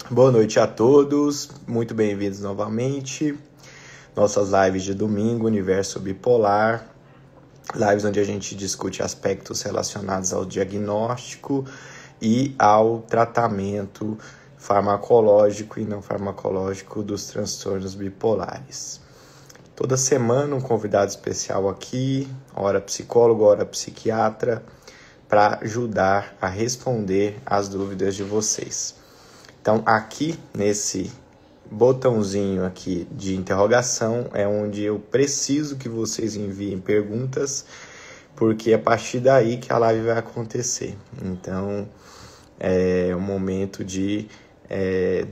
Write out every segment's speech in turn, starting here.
Boa noite a todos, muito bem-vindos novamente. Nossas lives de domingo, Universo Bipolar, lives onde a gente discute aspectos relacionados ao diagnóstico e ao tratamento farmacológico e não farmacológico dos transtornos bipolares. Toda semana um convidado especial aqui, ora psicólogo, ora psiquiatra, para ajudar a responder as dúvidas de vocês. Então, aqui nesse botãozinho aqui de interrogação é onde eu preciso que vocês enviem perguntas, porque é a partir daí que a live vai acontecer. Então, é um momento de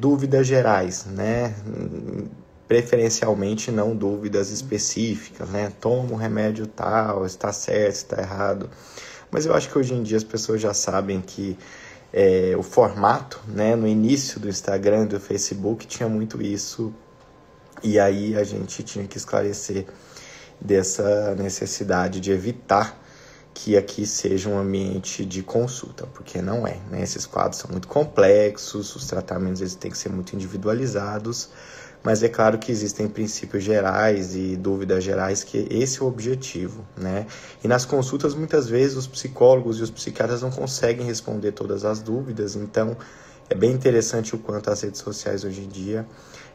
dúvidas gerais, né? Preferencialmente não dúvidas específicas, né? Toma um remédio tal, está certo, está errado. Mas eu acho que hoje em dia as pessoas já sabem que o formato, né, no início do Instagram e do Facebook tinha muito isso, e aí a gente tinha que esclarecer dessa necessidade de evitar que aqui seja um ambiente de consulta, porque não é, né? Esses quadros são muito complexos, os tratamentos eles têm que ser muito individualizados, mas é claro que existem princípios gerais e dúvidas gerais, que esse é o objetivo, né? E nas consultas, muitas vezes, os psicólogos e os psiquiatras não conseguem responder todas as dúvidas, então é bem interessante o quanto as redes sociais hoje em dia,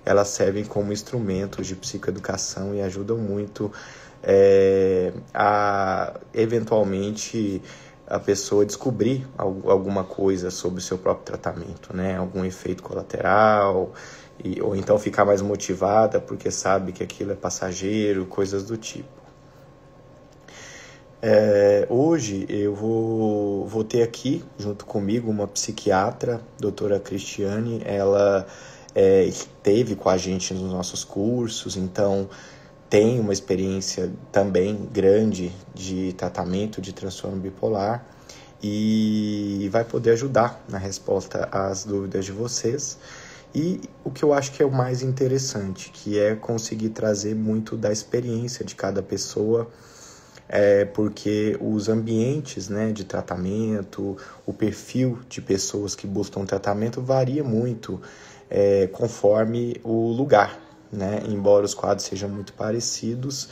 elas servem como instrumentos de psicoeducação e ajudam muito a, eventualmente, a pessoa descobrir alguma coisa sobre o seu próprio tratamento, né? Algum efeito colateral, ou então ficar mais motivada porque sabe que aquilo é passageiro, coisas do tipo. Hoje eu vou ter aqui junto comigo uma psiquiatra, doutora Cristiane. Ela esteve com a gente nos nossos cursos, então tem uma experiência também grande de tratamento de transtorno bipolar e vai poder ajudar na resposta às dúvidas de vocês. E o que eu acho que é o mais interessante, que é conseguir trazer muito da experiência de cada pessoa, porque os ambientes, né, de tratamento, o perfil de pessoas que buscam tratamento varia muito conforme o lugar, né? Embora os quadros sejam muito parecidos,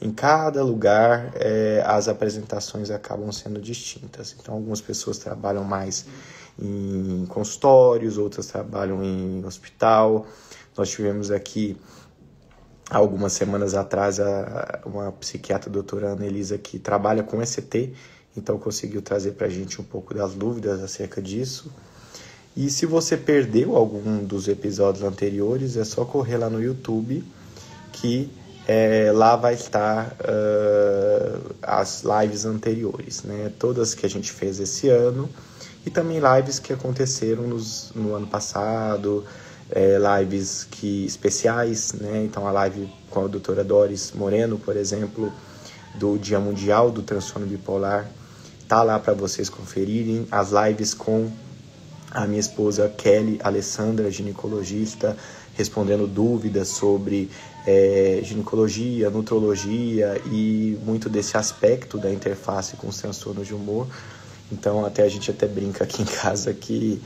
em cada lugar as apresentações acabam sendo distintas. Então, algumas pessoas trabalham mais em consultórios, outras trabalham em hospital. Nós tivemos aqui, algumas semanas atrás, uma psiquiatra, a doutora Ana Elisa, que trabalha com ECT, então conseguiu trazer para a gente um pouco das dúvidas acerca disso. E se você perdeu algum dos episódios anteriores, é só correr lá no YouTube, que lá vai estar as lives anteriores, né? Todas que a gente fez esse ano, e também lives que aconteceram no ano passado, lives especiais, né? Então a live com a doutora Doris Moreno, por exemplo, do Dia Mundial do Transtorno Bipolar, tá lá para vocês conferirem. As lives com a minha esposa Kelly Alessandra, ginecologista, respondendo dúvidas sobre ginecologia, nutrologia e muito desse aspecto da interface com os transtornos de humor. Então a gente até brinca aqui em casa que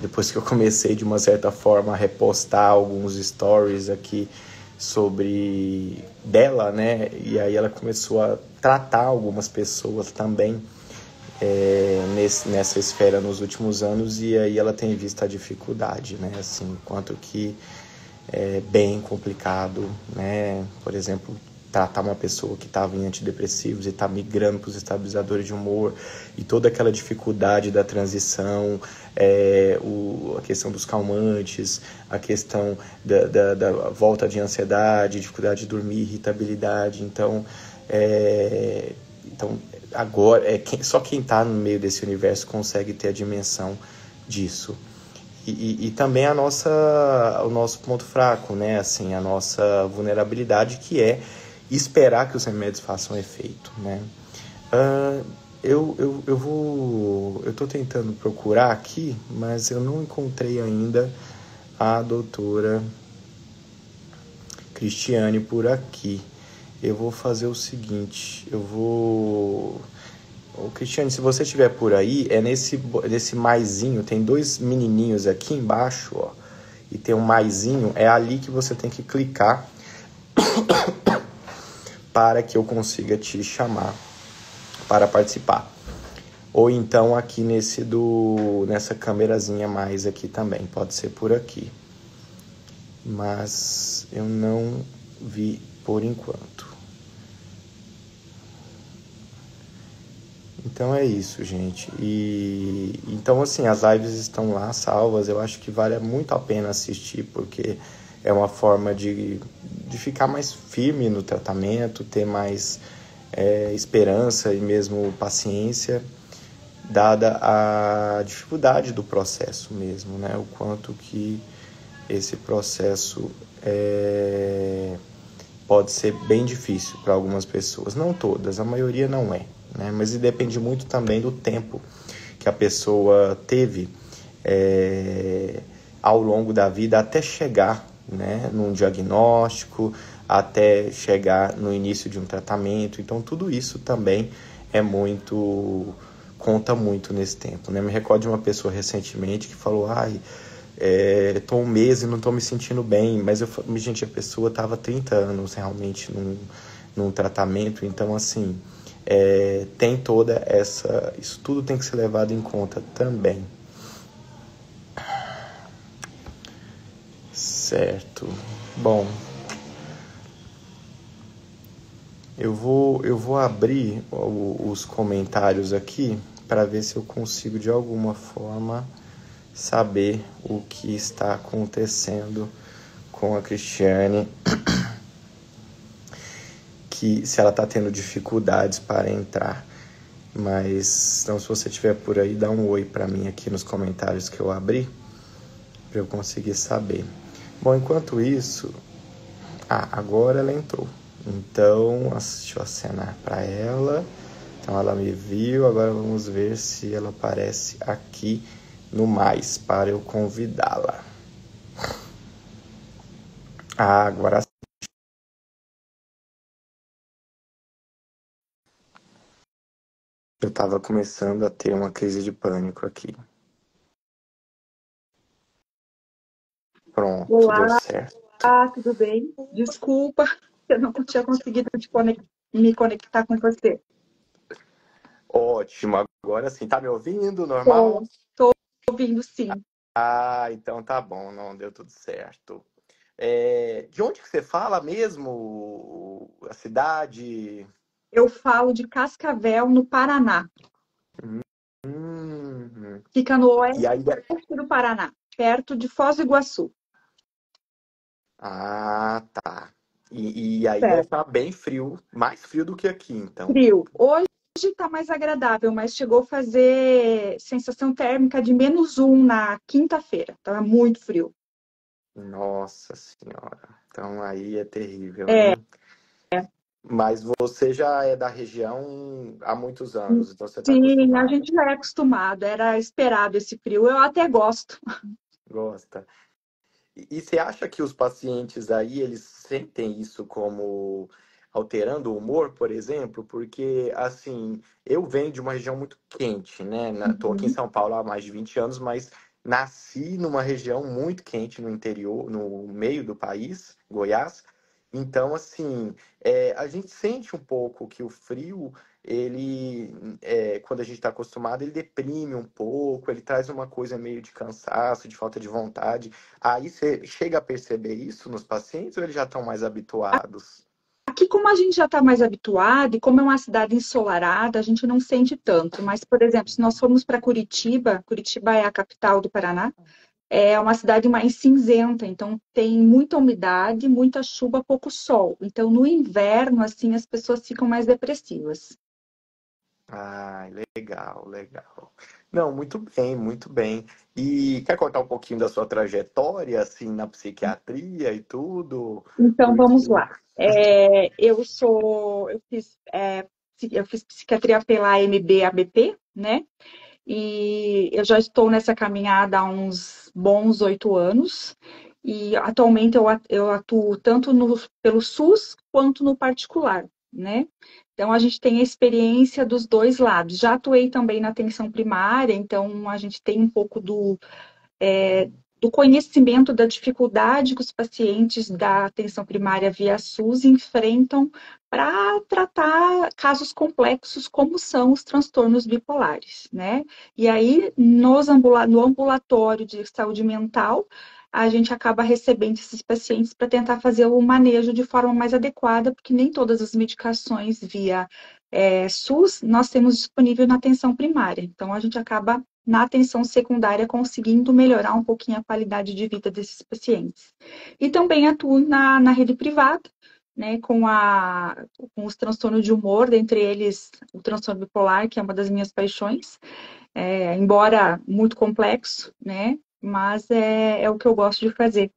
depois que eu comecei de uma certa forma a repostar alguns stories aqui sobre dela, né? E aí ela começou a tratar algumas pessoas também nessa esfera nos últimos anos, e aí ela tem visto a dificuldade, né? Assim, quanto que é bem complicado, né? Por exemplo, tratar uma pessoa que estava em antidepressivos e está migrando para os estabilizadores de humor, e toda aquela dificuldade da transição, a questão dos calmantes, a questão da volta de ansiedade, dificuldade de dormir, irritabilidade. Então agora só quem está no meio desse universo consegue ter a dimensão disso. E também o nosso ponto fraco, né? Assim, a nossa vulnerabilidade, que é esperar que os remédios façam efeito, né? Eu estou tentando procurar aqui, mas eu não encontrei ainda a doutora Cristiane por aqui. Eu vou fazer o seguinte, Ô, Cristiane, se você estiver por aí, é nesse maisinho, tem dois menininhos aqui embaixo, ó, e tem um maisinho, é ali que você tem que clicar para que eu consiga te chamar para participar. Ou então aqui nessa câmerazinha mais aqui também, pode ser por aqui. Mas eu não vi por enquanto. Então é isso, gente. E então assim, as lives estão lá salvas. Eu acho que vale muito a pena assistir, porque é uma forma de ficar mais firme no tratamento, ter mais esperança e mesmo paciência, dada a dificuldade do processo mesmo, né? O quanto que esse processo pode ser bem difícil para algumas pessoas. Não todas, a maioria não é, né? Mas depende muito também do tempo que a pessoa teve ao longo da vida até chegar, né, num diagnóstico, até chegar no início de um tratamento. Então tudo isso também conta muito nesse tempo, né? Me recordo de uma pessoa recentemente que falou: ai, tô um mês e não tô me sentindo bem, mas gente, a pessoa tava 30 anos realmente num tratamento. Então assim, tem toda isso tudo tem que ser levado em conta também. Certo. Bom, eu vou abrir os comentários aqui para ver se eu consigo de alguma forma saber o que está acontecendo com a Cristiane, que se ela está tendo dificuldades para entrar. Mas então, se você estiver por aí, dá um oi para mim aqui nos comentários que eu abri, para eu conseguir saber. Bom, enquanto isso, agora ela entrou. Então, deixa eu acenar para ela. Então, ela me viu. Agora vamos ver se ela aparece aqui no mais para eu convidá-la. Agora sim. Eu estava começando a ter uma crise de pânico aqui. Pronto, deu Olá, certo. tudo bem? Desculpa, eu não tinha conseguido me conectar com você. Ótimo, agora sim. Tá me ouvindo? Normal? Estou ouvindo sim. Então tá bom, não deu tudo certo. De onde que você fala mesmo? A cidade? Eu falo de Cascavel, no Paraná. Hum, Fica no e oeste aí, do Paraná, perto de Foz do Iguaçu. tá. E aí deve Certo. estar bem frio, mais frio do que aqui, então. Frio. Hoje está mais agradável, mas chegou a fazer sensação térmica de -1 na quinta-feira. Estava muito frio. Nossa Senhora. Então aí é terrível, É, hein? Mas você já é da região há muitos anos, então você está sim, a acostumada, gente já é acostumado, era esperado esse frio. Eu até gosto. gosta. E você acha que os pacientes aí, eles sentem isso como alterando o humor, por exemplo? Porque, assim, eu venho de uma região muito quente, né? Tô aqui em Uhum. São Paulo há mais de 20 anos, mas nasci numa região muito quente no interior, no meio do país, Goiás. Então, assim, a gente sente um pouco que o frio, ele, quando a gente está acostumado, ele deprime um pouco, ele traz uma coisa meio de cansaço, de falta de vontade. Aí você chega a perceber isso nos pacientes ou eles já estão mais habituados? Aqui, como a gente já está mais habituado, e como é uma cidade ensolarada, a gente não sente tanto. Mas, por exemplo, se nós formos para Curitiba, Curitiba é a capital do Paraná, é uma cidade mais cinzenta, então tem muita umidade, muita chuva, pouco sol. Então, no inverno, assim, as pessoas ficam mais depressivas. Ah, legal, legal. Não, muito bem, muito bem. E quer contar um pouquinho da sua trajetória, assim, na psiquiatria e tudo? Então, Porque. vamos lá. Eu fiz psiquiatria pela MB-ABP, né? E eu já estou nessa caminhada há uns bons 8 anos. E atualmente eu atuo tanto pelo SUS quanto no particular. né? Então, a gente tem a experiência dos dois lados. Já atuei também na atenção primária, então a gente tem um pouco do conhecimento da dificuldade que os pacientes da atenção primária via SUS enfrentam para tratar casos complexos como são os transtornos bipolares, né? E aí, no ambulatório de saúde mental, a gente acaba recebendo esses pacientes para tentar fazer o manejo de forma mais adequada, porque nem todas as medicações via SUS nós temos disponível na atenção primária. Então, a gente acaba na atenção secundária, conseguindo melhorar um pouquinho a qualidade de vida desses pacientes. E também atuo na rede privada, né, com os transtornos de humor, dentre eles o transtorno bipolar, que é uma das minhas paixões, embora muito complexo, né, mas é o que eu gosto de fazer.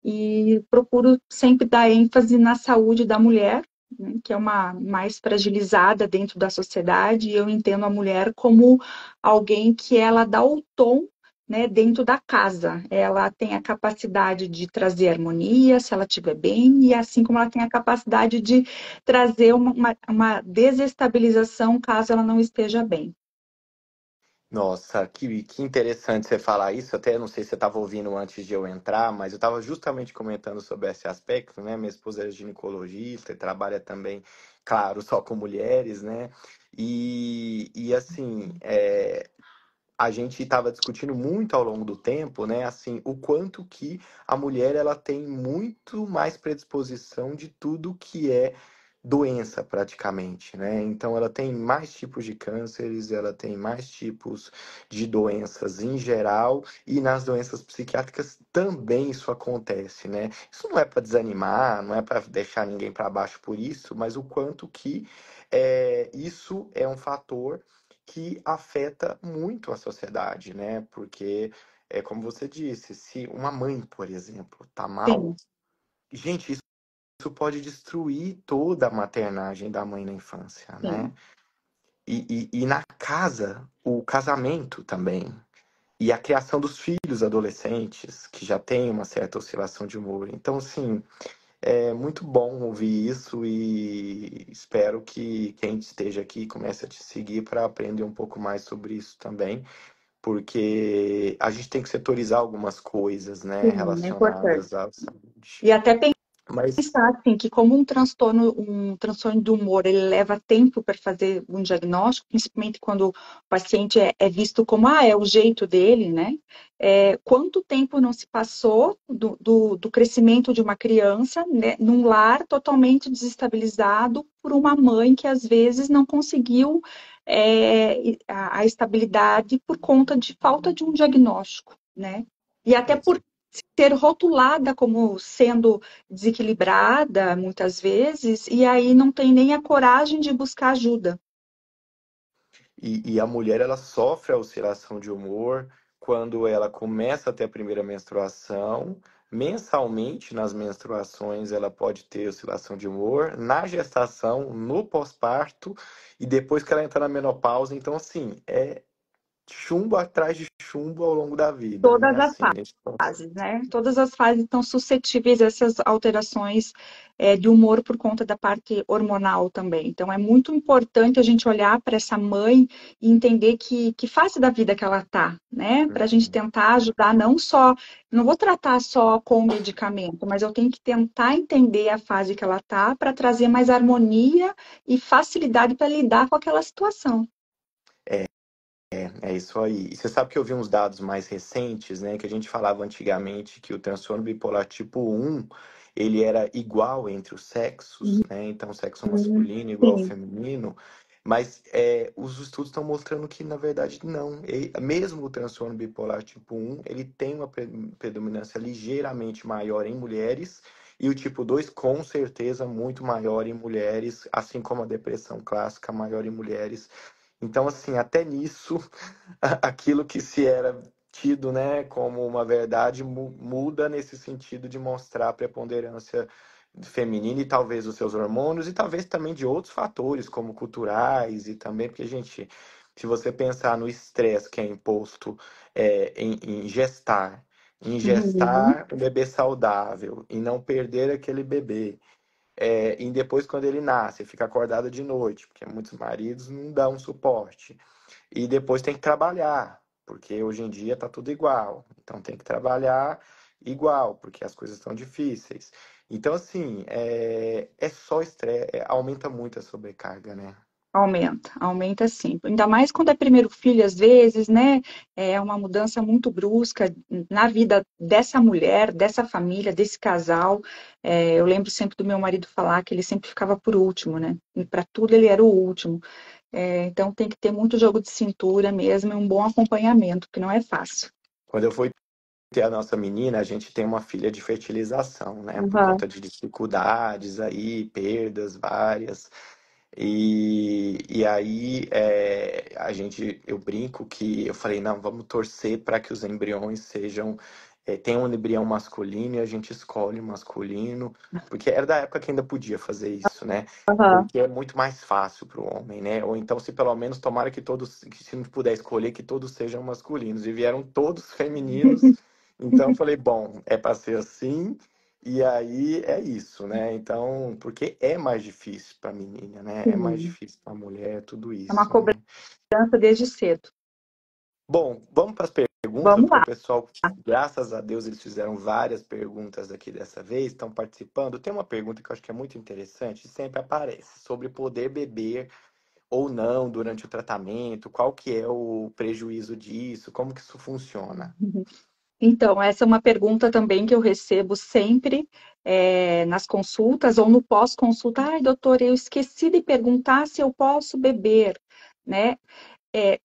E procuro sempre dar ênfase na saúde da mulher, né, que é uma mais fragilizada dentro da sociedade, e eu entendo a mulher como alguém que ela dá o tom, né, dentro da casa. Ela tem a capacidade de trazer harmonia, se ela estiver bem, e assim como ela tem a capacidade de trazer uma desestabilização caso ela não esteja bem. Nossa, que interessante você falar isso. Até não sei se você estava ouvindo antes de eu entrar, mas eu estava justamente comentando sobre esse aspecto, né? Minha esposa é ginecologista e trabalha também, claro, só com mulheres, né? E assim, a gente estava discutindo muito ao longo do tempo, né? Assim, o quanto que a mulher ela tem muito mais predisposição de tudo que é doença praticamente, né? Então ela tem mais tipos de cânceres, ela tem mais tipos de doenças em geral e nas doenças psiquiátricas também isso acontece, né? Isso não é para desanimar, não é para deixar ninguém para baixo por isso, mas o quanto que isso é um fator que afeta muito a sociedade, né? Porque é como você disse, se uma mãe, por exemplo, tá mal, Sim, gente, isso pode destruir toda a maternagem da mãe na infância, né? sim. E na casa, o casamento também. E a criação dos filhos adolescentes, que já tem uma certa oscilação de humor. Então, assim, é muito bom ouvir isso e espero que quem esteja aqui comece a te seguir para aprender um pouco mais sobre isso também, porque a gente tem que setorizar algumas coisas, né, Sim, é importante. relacionadas à saúde. E até Mas pensar assim que como um transtorno do humor, ele leva tempo para fazer um diagnóstico, principalmente quando o paciente é visto como é o jeito dele, né? Quanto tempo não se passou do crescimento de uma criança, né, num lar totalmente desestabilizado por uma mãe que às vezes não conseguiu a estabilidade por conta de falta de um diagnóstico, né? E até é, por ser rotulada como sendo desequilibrada muitas vezes, e aí não tem nem a coragem de buscar ajuda. e a mulher ela sofre a oscilação de humor quando ela começa a ter a primeira menstruação. Mensalmente, nas menstruações, ela pode ter oscilação de humor, na gestação, no pós-parto e depois que ela entra na menopausa. Então, assim, é chumbo atrás de chumbo ao longo da vida, né? Todas as Assim, nesse processo. fases, né? Todas as fases estão suscetíveis a essas alterações de humor por conta da parte hormonal também. Então, é muito importante a gente olhar para essa mãe e entender que fase da vida que ela está, né? Para a gente Uhum. tentar ajudar, não só, não vou tratar só com medicamento, mas eu tenho que tentar entender a fase que ela está para trazer mais harmonia e facilidade para lidar com aquela situação. É isso aí. E você sabe que eu vi uns dados mais recentes, né? Que a gente falava antigamente que o transtorno bipolar tipo 1 ele era igual entre os sexos, né? Então, o sexo masculino igual ao Sim. feminino. Mas os estudos estão mostrando que, na verdade, não. Mesmo o transtorno bipolar tipo 1 ele tem uma predominância ligeiramente maior em mulheres, e o tipo 2 com certeza, muito maior em mulheres, assim como a depressão clássica, maior em mulheres. Então, assim, até nisso, aquilo que se era tido, né, como uma verdade muda nesse sentido de mostrar a preponderância feminina e talvez os seus hormônios e talvez também de outros fatores, como culturais e também porque, gente, se você pensar no estresse que é imposto em gestar, em Uhum. gestar um bebê saudável e não perder aquele bebê, e depois quando ele nasce, fica acordada de noite, porque muitos maridos não dão suporte. E depois tem que trabalhar, porque hoje em dia tá tudo igual. Então tem que trabalhar igual, porque as coisas estão difíceis. Então, assim, é só estresse, aumenta muito a sobrecarga, né? Aumenta, aumenta sim. Ainda mais quando é primeiro filho, às vezes, né? É uma mudança muito brusca na vida dessa mulher, dessa família, desse casal. Eu lembro sempre do meu marido falar que ele sempre ficava por último, né? E para tudo ele era o último. Então tem que ter muito jogo de cintura mesmo e um bom acompanhamento, que não é fácil. Quando eu fui ter a nossa menina, a gente tem uma filha de fertilização, né? Por Uhum. conta de dificuldades aí, perdas várias. E aí eu brinco que eu falei, não, vamos torcer para que os embriões sejam, tenham um embrião masculino e a gente escolhe o masculino, porque era da época que ainda podia fazer isso, né? Uhum. Porque é muito mais fácil para o homem, né? Ou então, se pelo menos tomara que todos, que se não puder escolher, que todos sejam masculinos. E vieram todos femininos. Então, eu falei, bom, é para ser assim. E aí é isso, né? Então, porque é mais difícil para a menina, né? É mais Sim. difícil para a mulher, tudo É uma isso, né? cobrança desde cedo. Bom, vamos para as perguntas, Vamos porque o lá. pessoal, graças a Deus, eles fizeram várias perguntas aqui dessa vez, estão participando. Tem uma pergunta que eu acho que é muito interessante, sempre aparece, sobre poder beber ou não durante o tratamento, qual que é o prejuízo disso, como que isso funciona? Então, essa é uma pergunta também que eu recebo sempre nas consultas ou no pós-consulta. Ai, doutora, eu esqueci de perguntar se eu posso beber, né?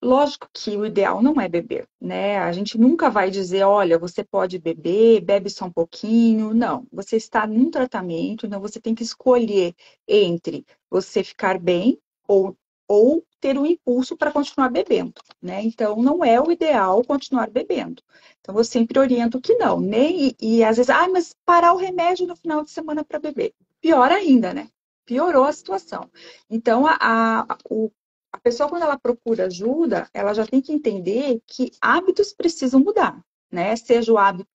Lógico que o ideal não é beber, né? A gente nunca vai dizer, olha, você pode beber, bebe só um pouquinho. Não, você está num tratamento, então você tem que escolher entre você ficar bem ou, ou ter um impulso para continuar bebendo, né? Então, não é o ideal continuar bebendo. Então, eu sempre oriento que não, nem e às vezes, mas parar o remédio no final de semana para beber. Pior ainda, né? Piorou a situação. Então, a pessoa, quando ela procura ajuda, ela já tem que entender que hábitos precisam mudar, né? Seja o hábito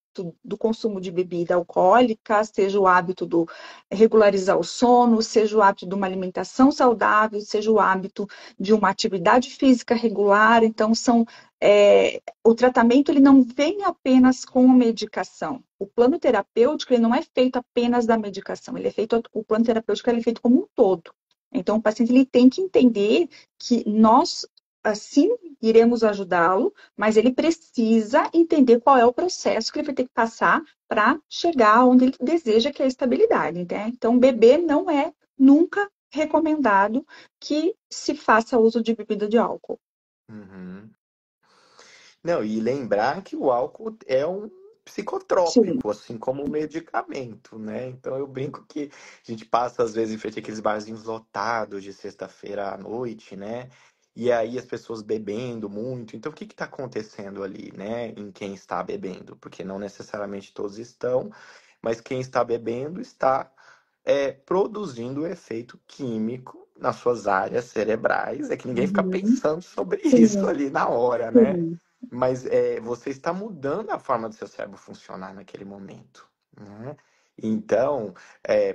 do consumo de bebida alcoólica, seja o hábito do regularizar o sono, seja o hábito de uma alimentação saudável, seja o hábito de uma atividade física regular. Então, o tratamento ele não vem apenas com a medicação. O plano terapêutico ele não é feito apenas da medicação, o plano terapêutico ele é feito como um todo. Então, o paciente ele tem que entender que nós, assim, iremos ajudá-lo, mas ele precisa entender qual é o processo que ele vai ter que passar para chegar onde ele deseja, que é a estabilidade, né? Então, beber não é nunca recomendado que se faça uso de bebida de álcool. Uhum. Não, e lembrar que o álcool é um Sim. psicotrópico, assim como um medicamento, né? Então eu brinco que a gente passa às vezes em frente àqueles barzinhos lotados de sexta-feira à noite, né? E aí as pessoas bebendo muito. Então o que está acontecendo ali, né? Em quem está bebendo? Porque não necessariamente todos estão, mas quem está bebendo está produzindo efeito químico nas suas áreas cerebrais. É que ninguém fica Uhum. pensando sobre isso Sim, ali na hora, né? sim. Mas você está mudando a forma do seu cérebro funcionar naquele momento, né? Então,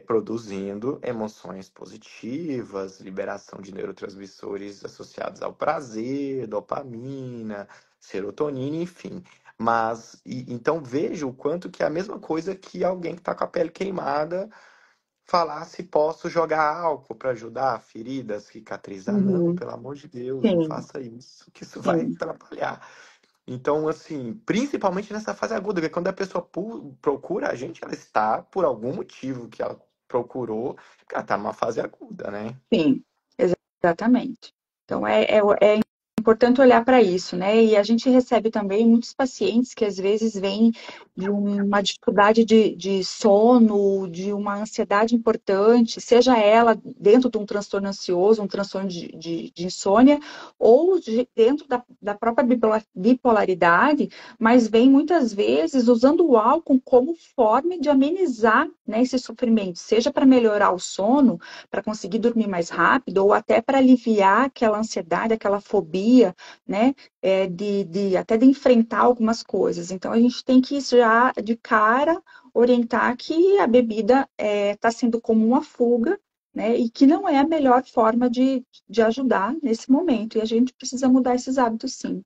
produzindo emoções positivas, liberação de neurotransmissores associados ao prazer, dopamina, serotonina, enfim. Mas, então veja o quanto que é a mesma coisa que alguém que está com a pele queimada falar se posso jogar álcool para ajudar a ferida a cicatrizar. Não, Uhum. pelo amor de Deus, não Sim, faça isso, que isso vai sim, atrapalhar. Então, assim, principalmente nessa fase aguda, que quando a pessoa procura a gente, ela está, por algum motivo que ela procurou, porque ela está numa fase aguda, né? sim, exatamente. Então, é importante olhar para isso, né? E a gente recebe também muitos pacientes que às vezes vêm de uma dificuldade de sono, de uma ansiedade importante, seja ela dentro de um transtorno ansioso, um transtorno de insônia, ou dentro da própria bipolaridade, mas vem muitas vezes usando o álcool como forma de amenizar, né, esse sofrimento, seja para melhorar o sono, para conseguir dormir mais rápido, ou até para aliviar aquela ansiedade, aquela fobia dia, né, até de enfrentar algumas coisas. Então, a gente tem que já, de cara, orientar que a bebida está sendo como uma fuga, né, e que não é a melhor forma de ajudar nesse momento. E a gente precisa mudar esses hábitos, sim.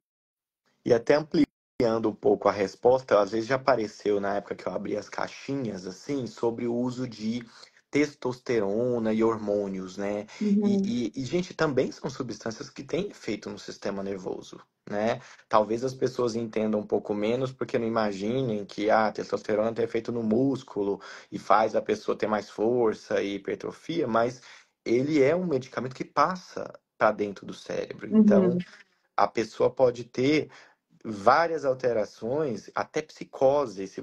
E até ampliando um pouco a resposta, às vezes já apareceu na época que eu abri as caixinhas, assim, sobre o uso de testosterona e hormônios, né? Uhum, Gente, também são substâncias que têm efeito no sistema nervoso, né? Talvez as pessoas entendam um pouco menos porque não imaginem que a testosterona tem efeito no músculo e faz a pessoa ter mais força e hipertrofia, mas ele é um medicamento que passa para dentro do cérebro. Então, uhum, a pessoa pode ter várias alterações, até psicose, se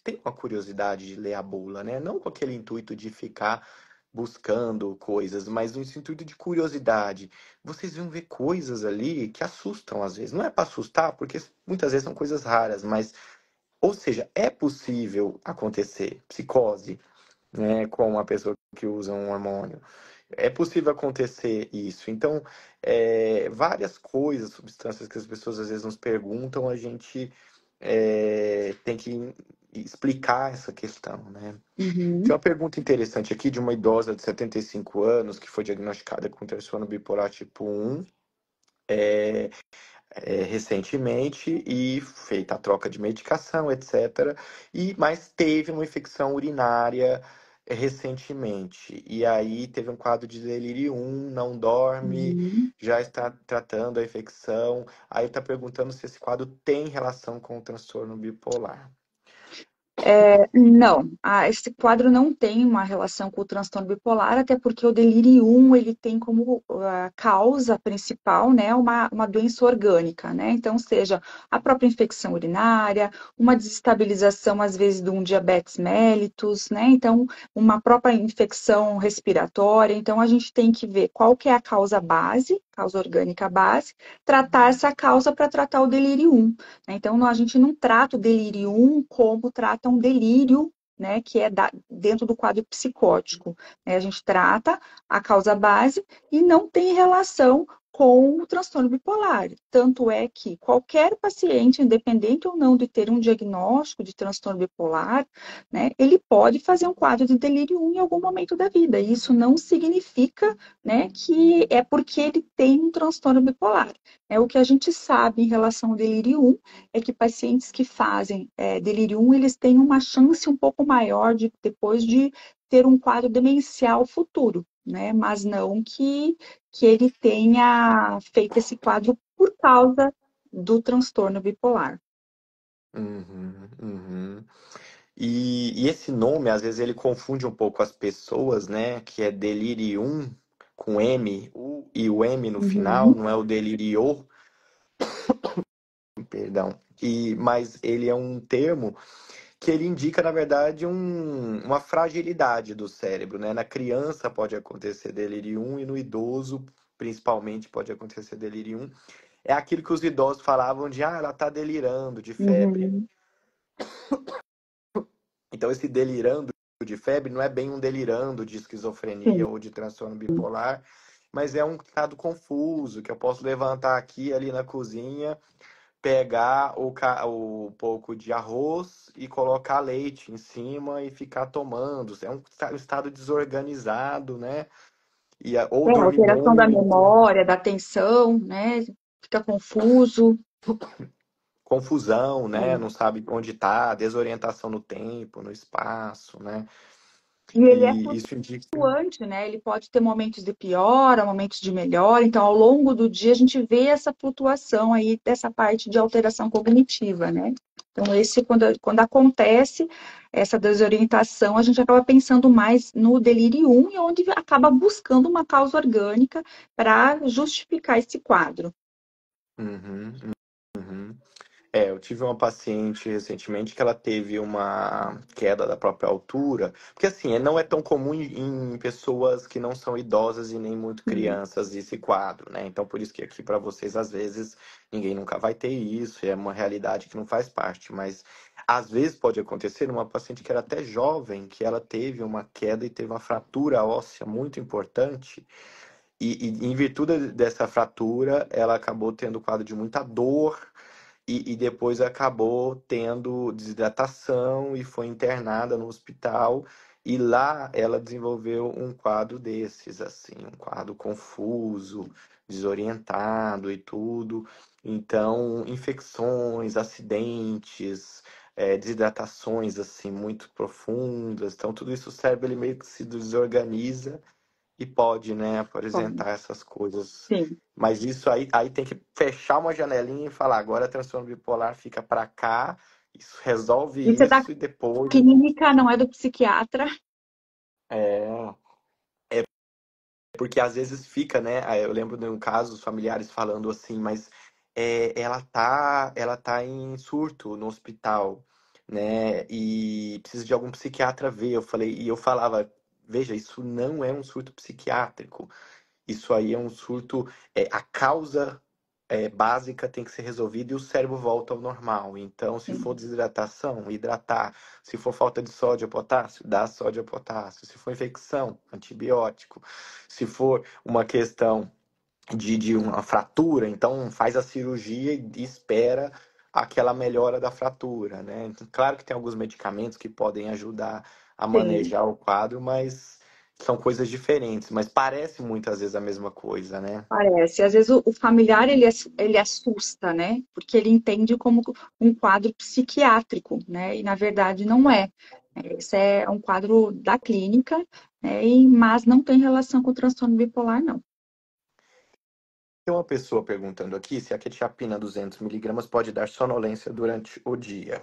tem uma curiosidade de ler a bula, né? Não com aquele intuito de ficar buscando coisas, mas no intuito de curiosidade. Vocês vão ver coisas ali que assustam às vezes. Não é para assustar, porque muitas vezes são coisas raras, mas, ou seja, é possível acontecer psicose, né, com uma pessoa que usa um hormônio. É possível acontecer isso. Então, várias coisas, substâncias que as pessoas às vezes nos perguntam, a gente tem que explicar essa questão, né? Tem uhum, uma pergunta interessante aqui de uma idosa de 75 anos que foi diagnosticada com transtorno bipolar tipo 1 recentemente e feita a troca de medicação, etc. Mas teve uma infecção urinária recentemente. E aí teve um quadro de delírio 1, não dorme, uhum. já está tratando a infecção. Aí está perguntando se esse quadro tem relação com o transtorno bipolar. Não, esse quadro não tem uma relação com o transtorno bipolar, até porque o delírio 1 ele tem como causa principal, né, uma doença orgânica, né? Então, seja a própria infecção urinária, uma desestabilização, às vezes, de um diabetes mellitus, né? Então, uma própria infecção respiratória. Então, a gente tem que ver qual que é a causa base, causa orgânica base, tratar essa causa para tratar o delírio 1. Então, a gente não trata o delírio 1 como trata um delírio, né, que é dentro do quadro psicótico. Né? A gente trata a causa base e não tem relação com o transtorno bipolar. Tanto é que qualquer paciente, independente ou não de ter um diagnóstico de transtorno bipolar, né, ele pode fazer um quadro de delírio 1 em algum momento da vida. Isso não significa, né, que é porque ele tem um transtorno bipolar. O que a gente sabe em relação ao delírio 1 é que pacientes que fazem delírio 1, eles têm uma chance um pouco maior depois de ter um quadro demencial futuro, né? Mas não que ele tenha feito esse quadro por causa do transtorno bipolar. Uhum, uhum. E esse nome, às vezes, ele confunde um pouco as pessoas, né? Que é delirium com M, e o M no final, Uhum, não é o delirio, perdão. Mas ele é um termo que ele indica, na verdade, uma fragilidade do cérebro, né? Na criança pode acontecer delirium e no idoso, principalmente, pode acontecer delirium. É aquilo que os idosos falavam de, ela tá delirando de febre. uhum, Então, esse delirando de febre não é bem um delirando de sim. esquizofrenia ou de transtorno bipolar, mas é um estado confuso, que eu posso levantar aqui ali na cozinha, pegar o pouco de arroz e colocar leite em cima e ficar tomando. É um estado desorganizado, né? Ou dormir Alteração da muito, memória, da atenção, né? Fica confuso. confusão, né? É. Não sabe onde está, desorientação no tempo, no espaço, né? E ele é E isso indica. flutuante, né? Ele pode ter momentos de piora, momentos de melhora. Então, ao longo do dia, a gente vê essa flutuação aí dessa parte de alteração cognitiva, né? Então, quando acontece essa desorientação, a gente acaba pensando mais no delírio 1 e onde acaba buscando uma causa orgânica para justificar esse quadro. Uhum, uhum. Eu tive uma paciente recentemente que ela teve uma queda da própria altura, porque assim, não é tão comum em pessoas que não são idosas e nem muito Sim. crianças esse quadro, né? Então por isso que aqui para vocês às vezes ninguém nunca vai ter isso, é uma realidade que não faz parte, mas às vezes pode acontecer numa paciente que era até jovem, que ela teve uma queda e teve uma fratura óssea muito importante. e em virtude dessa fratura, ela acabou tendo quadro de muita dor e depois acabou tendo desidratação e foi internada no hospital. E lá ela desenvolveu um quadro desses, assim, um quadro confuso, desorientado e tudo. Então, infecções, acidentes, desidratações assim muito profundas. Então, tudo isso o cérebro ele meio que se desorganiza e pode, né, Bom, apresentar essas coisas. sim. Mas isso aí tem que fechar uma janelinha e falar, agora transtorno bipolar fica para cá, isso resolve E você tá isso e depois. clínica, não é do psiquiatra? É, porque às vezes fica, né? Eu lembro de um caso, os familiares falando assim, mas ela tá em surto no hospital, né? E precisa de algum psiquiatra ver. Eu falava, veja, isso não é um surto psiquiátrico. Isso aí é um surto, a causa básica tem que ser resolvida e o cérebro volta ao normal. Então, se for Sim, desidratação, hidratar. Se for falta de sódio ou potássio, dá sódio ou potássio. Se for infecção, antibiótico. Se for uma questão de uma fratura, então faz a cirurgia e espera aquela melhora da fratura, né? Então, claro que tem alguns medicamentos que podem ajudar a sim. manejar o quadro, mas são coisas diferentes, mas parece muitas vezes a mesma coisa, né? Parece. Às vezes o familiar ele assusta, né? Porque ele entende como um quadro psiquiátrico, né? E na verdade não é. Esse é um quadro da clínica, né? Mas não tem relação com o transtorno bipolar, não. Tem uma pessoa perguntando aqui se a quetiapina 200 miligramas pode dar sonolência durante o dia.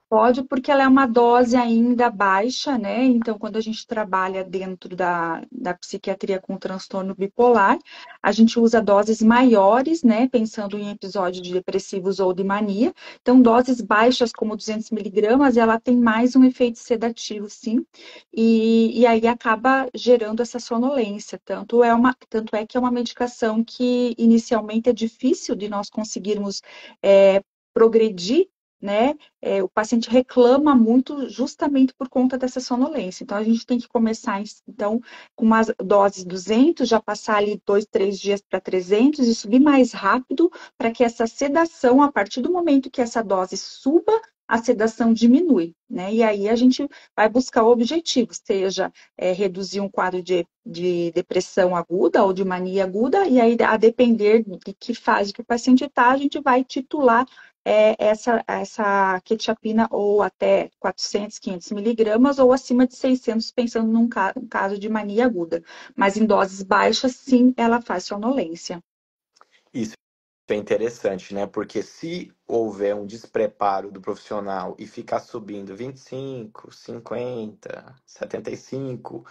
Pode, porque ela é uma dose ainda baixa, né? Então, quando a gente trabalha dentro da psiquiatria com transtorno bipolar, a gente usa doses maiores, né? Pensando em episódios de depressivos ou de mania. Então, doses baixas, como 200 miligramas, ela tem mais um efeito sedativo, sim. E aí acaba gerando essa sonolência. Tanto é que é uma medicação que inicialmente é difícil de nós conseguirmos progredir, né? O paciente reclama muito justamente por conta dessa sonolência. Então, a gente tem que começar, então, com uma dose 200, já passar ali 2, 3 dias para 300 e subir mais rápido para que essa sedação, a partir do momento que essa dose suba, a sedação diminui, né? E aí a gente vai buscar o objetivo, seja reduzir um quadro de depressão aguda ou de mania aguda, e aí, a depender de que fase que o paciente está, a gente vai titular essa quetiapina ou até 400, 500 miligramas ou acima de 600, pensando num caso de mania aguda. Mas em doses baixas, sim, ela faz sonolência. Isso é interessante, né? Porque se houver um despreparo do profissional e ficar subindo 25, 50, 75,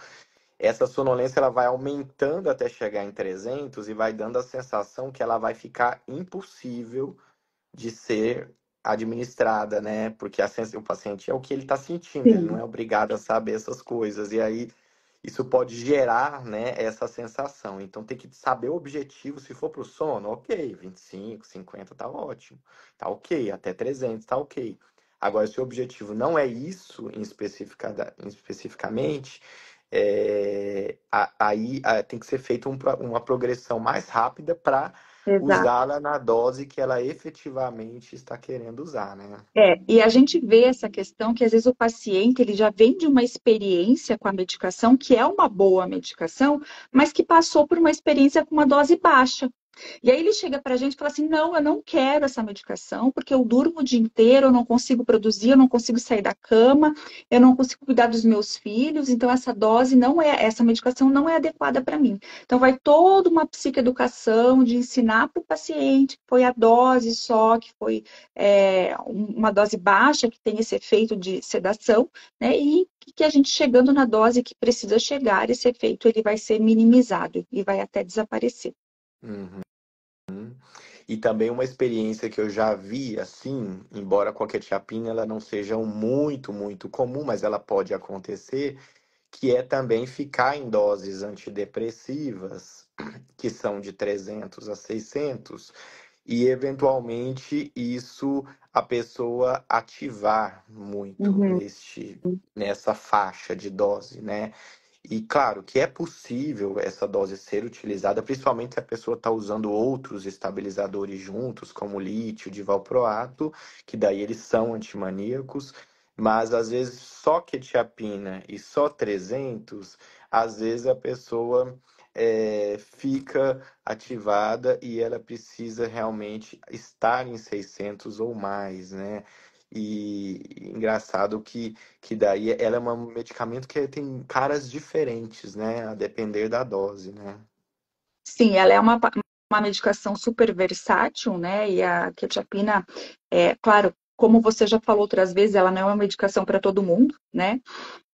essa sonolência ela vai aumentando até chegar em 300 e vai dando a sensação que ela vai ficar impossível de ser administrada, né? Porque o paciente é o que ele está sentindo, ele não Sim, é obrigado a saber essas coisas. E aí isso pode gerar, né, essa sensação. Então tem que saber o objetivo. Se for para o sono, ok, 25, 50 tá ótimo, tá ok, até 300 tá ok. Agora, se o objetivo não é isso especificamente, aí tem que ser feita uma progressão mais rápida para exato. usá-la na dose que ela efetivamente está querendo usar, né? E a gente vê essa questão que às vezes o paciente ele já vem de uma experiência com a medicação, que é uma boa medicação, mas que passou por uma experiência com uma dose baixa. E aí ele chega para a gente e fala assim: não, eu não quero essa medicação, porque eu durmo o dia inteiro, eu não consigo produzir, eu não consigo sair da cama, eu não consigo cuidar dos meus filhos, então essa medicação não é adequada para mim. Então vai toda uma psicoeducação de ensinar para o paciente que foi a dose só, que foi uma dose baixa, que tem esse efeito de sedação, né? E que a gente chegando na dose que precisa chegar, esse efeito ele vai ser minimizado e vai até desaparecer. Uhum. E também uma experiência que eu já vi, assim, embora qualquer tiapina ela não seja um muito comum, mas ela pode acontecer, que é também ficar em doses antidepressivas, que são de 300 a 600, e eventualmente isso a pessoa ativar muito Uhum. nessa faixa de dose, né? E claro que é possível essa dose ser utilizada, principalmente se a pessoa está usando outros estabilizadores juntos, como lítio, divalproato, que daí eles são antimaníacos, mas às vezes só quetiapina e só 300, às vezes a pessoa fica ativada e ela precisa realmente estar em 600 ou mais, né? E engraçado que daí ela é um medicamento que tem caras diferentes, né? A depender da dose, né? Sim, ela é uma medicação super versátil, né? E a quetiapina, claro, como você já falou outras vezes, ela não é uma medicação para todo mundo, né?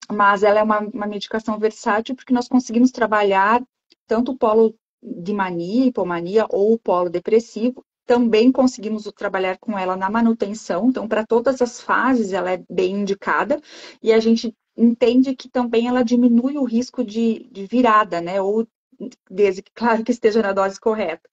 Mas ela é uma medicação versátil porque nós conseguimos trabalhar tanto o polo de mania, hipomania ou o polo depressivo. Também conseguimos trabalhar com ela na manutenção, então, para todas as fases, ela é bem indicada, e a gente entende que também ela diminui o risco de virada, né? Ou desde que, claro, que esteja na dose correta.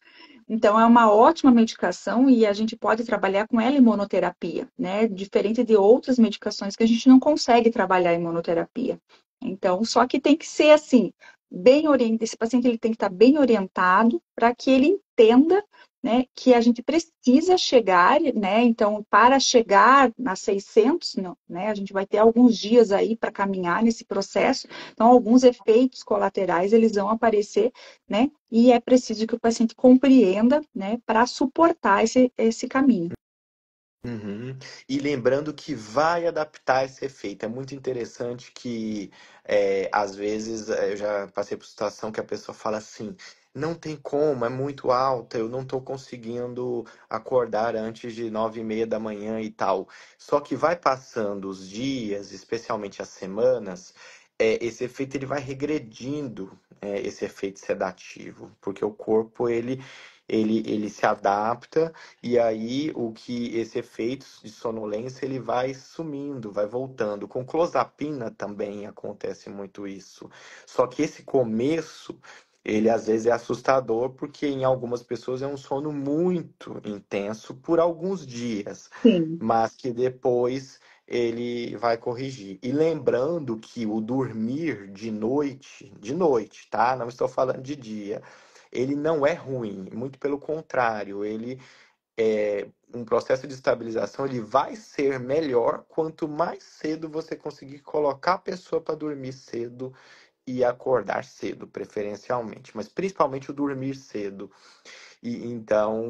Então, é uma ótima medicação e a gente pode trabalhar com ela em monoterapia, né? Diferente de outras medicações que a gente não consegue trabalhar em monoterapia. Então, só que tem que ser assim, bem orientado, esse paciente ele tem que estar bem orientado para que ele entenda, né, que a gente precisa chegar, né? Então, para chegar a 600, não, né, a gente vai ter alguns dias aí para caminhar nesse processo. Então, alguns efeitos colaterais eles vão aparecer, né? E é preciso que o paciente compreenda, né, para suportar esse caminho. Uhum. E lembrando que vai adaptar esse efeito. É muito interessante que, às vezes, eu já passei por situação que a pessoa fala assim: não tem como, é muito alta, eu não estou conseguindo acordar antes de 9:30 da manhã e tal. Só que vai passando os dias, especialmente as semanas, esse efeito ele vai regredindo, esse efeito sedativo, porque o corpo ele se adapta. E aí o que esse efeito de sonolência ele vai sumindo, vai voltando. Com clozapina também acontece muito isso. Só que esse começo, ele às vezes é assustador porque em algumas pessoas é um sono muito intenso por alguns dias, Sim, mas que depois ele vai corrigir. E lembrando que o dormir de noite, tá? Não estou falando de dia. Ele não é ruim, muito pelo contrário, um processo de estabilização ele vai ser melhor quanto mais cedo você conseguir colocar a pessoa para dormir cedo e acordar cedo, preferencialmente, mas principalmente o dormir cedo. E então,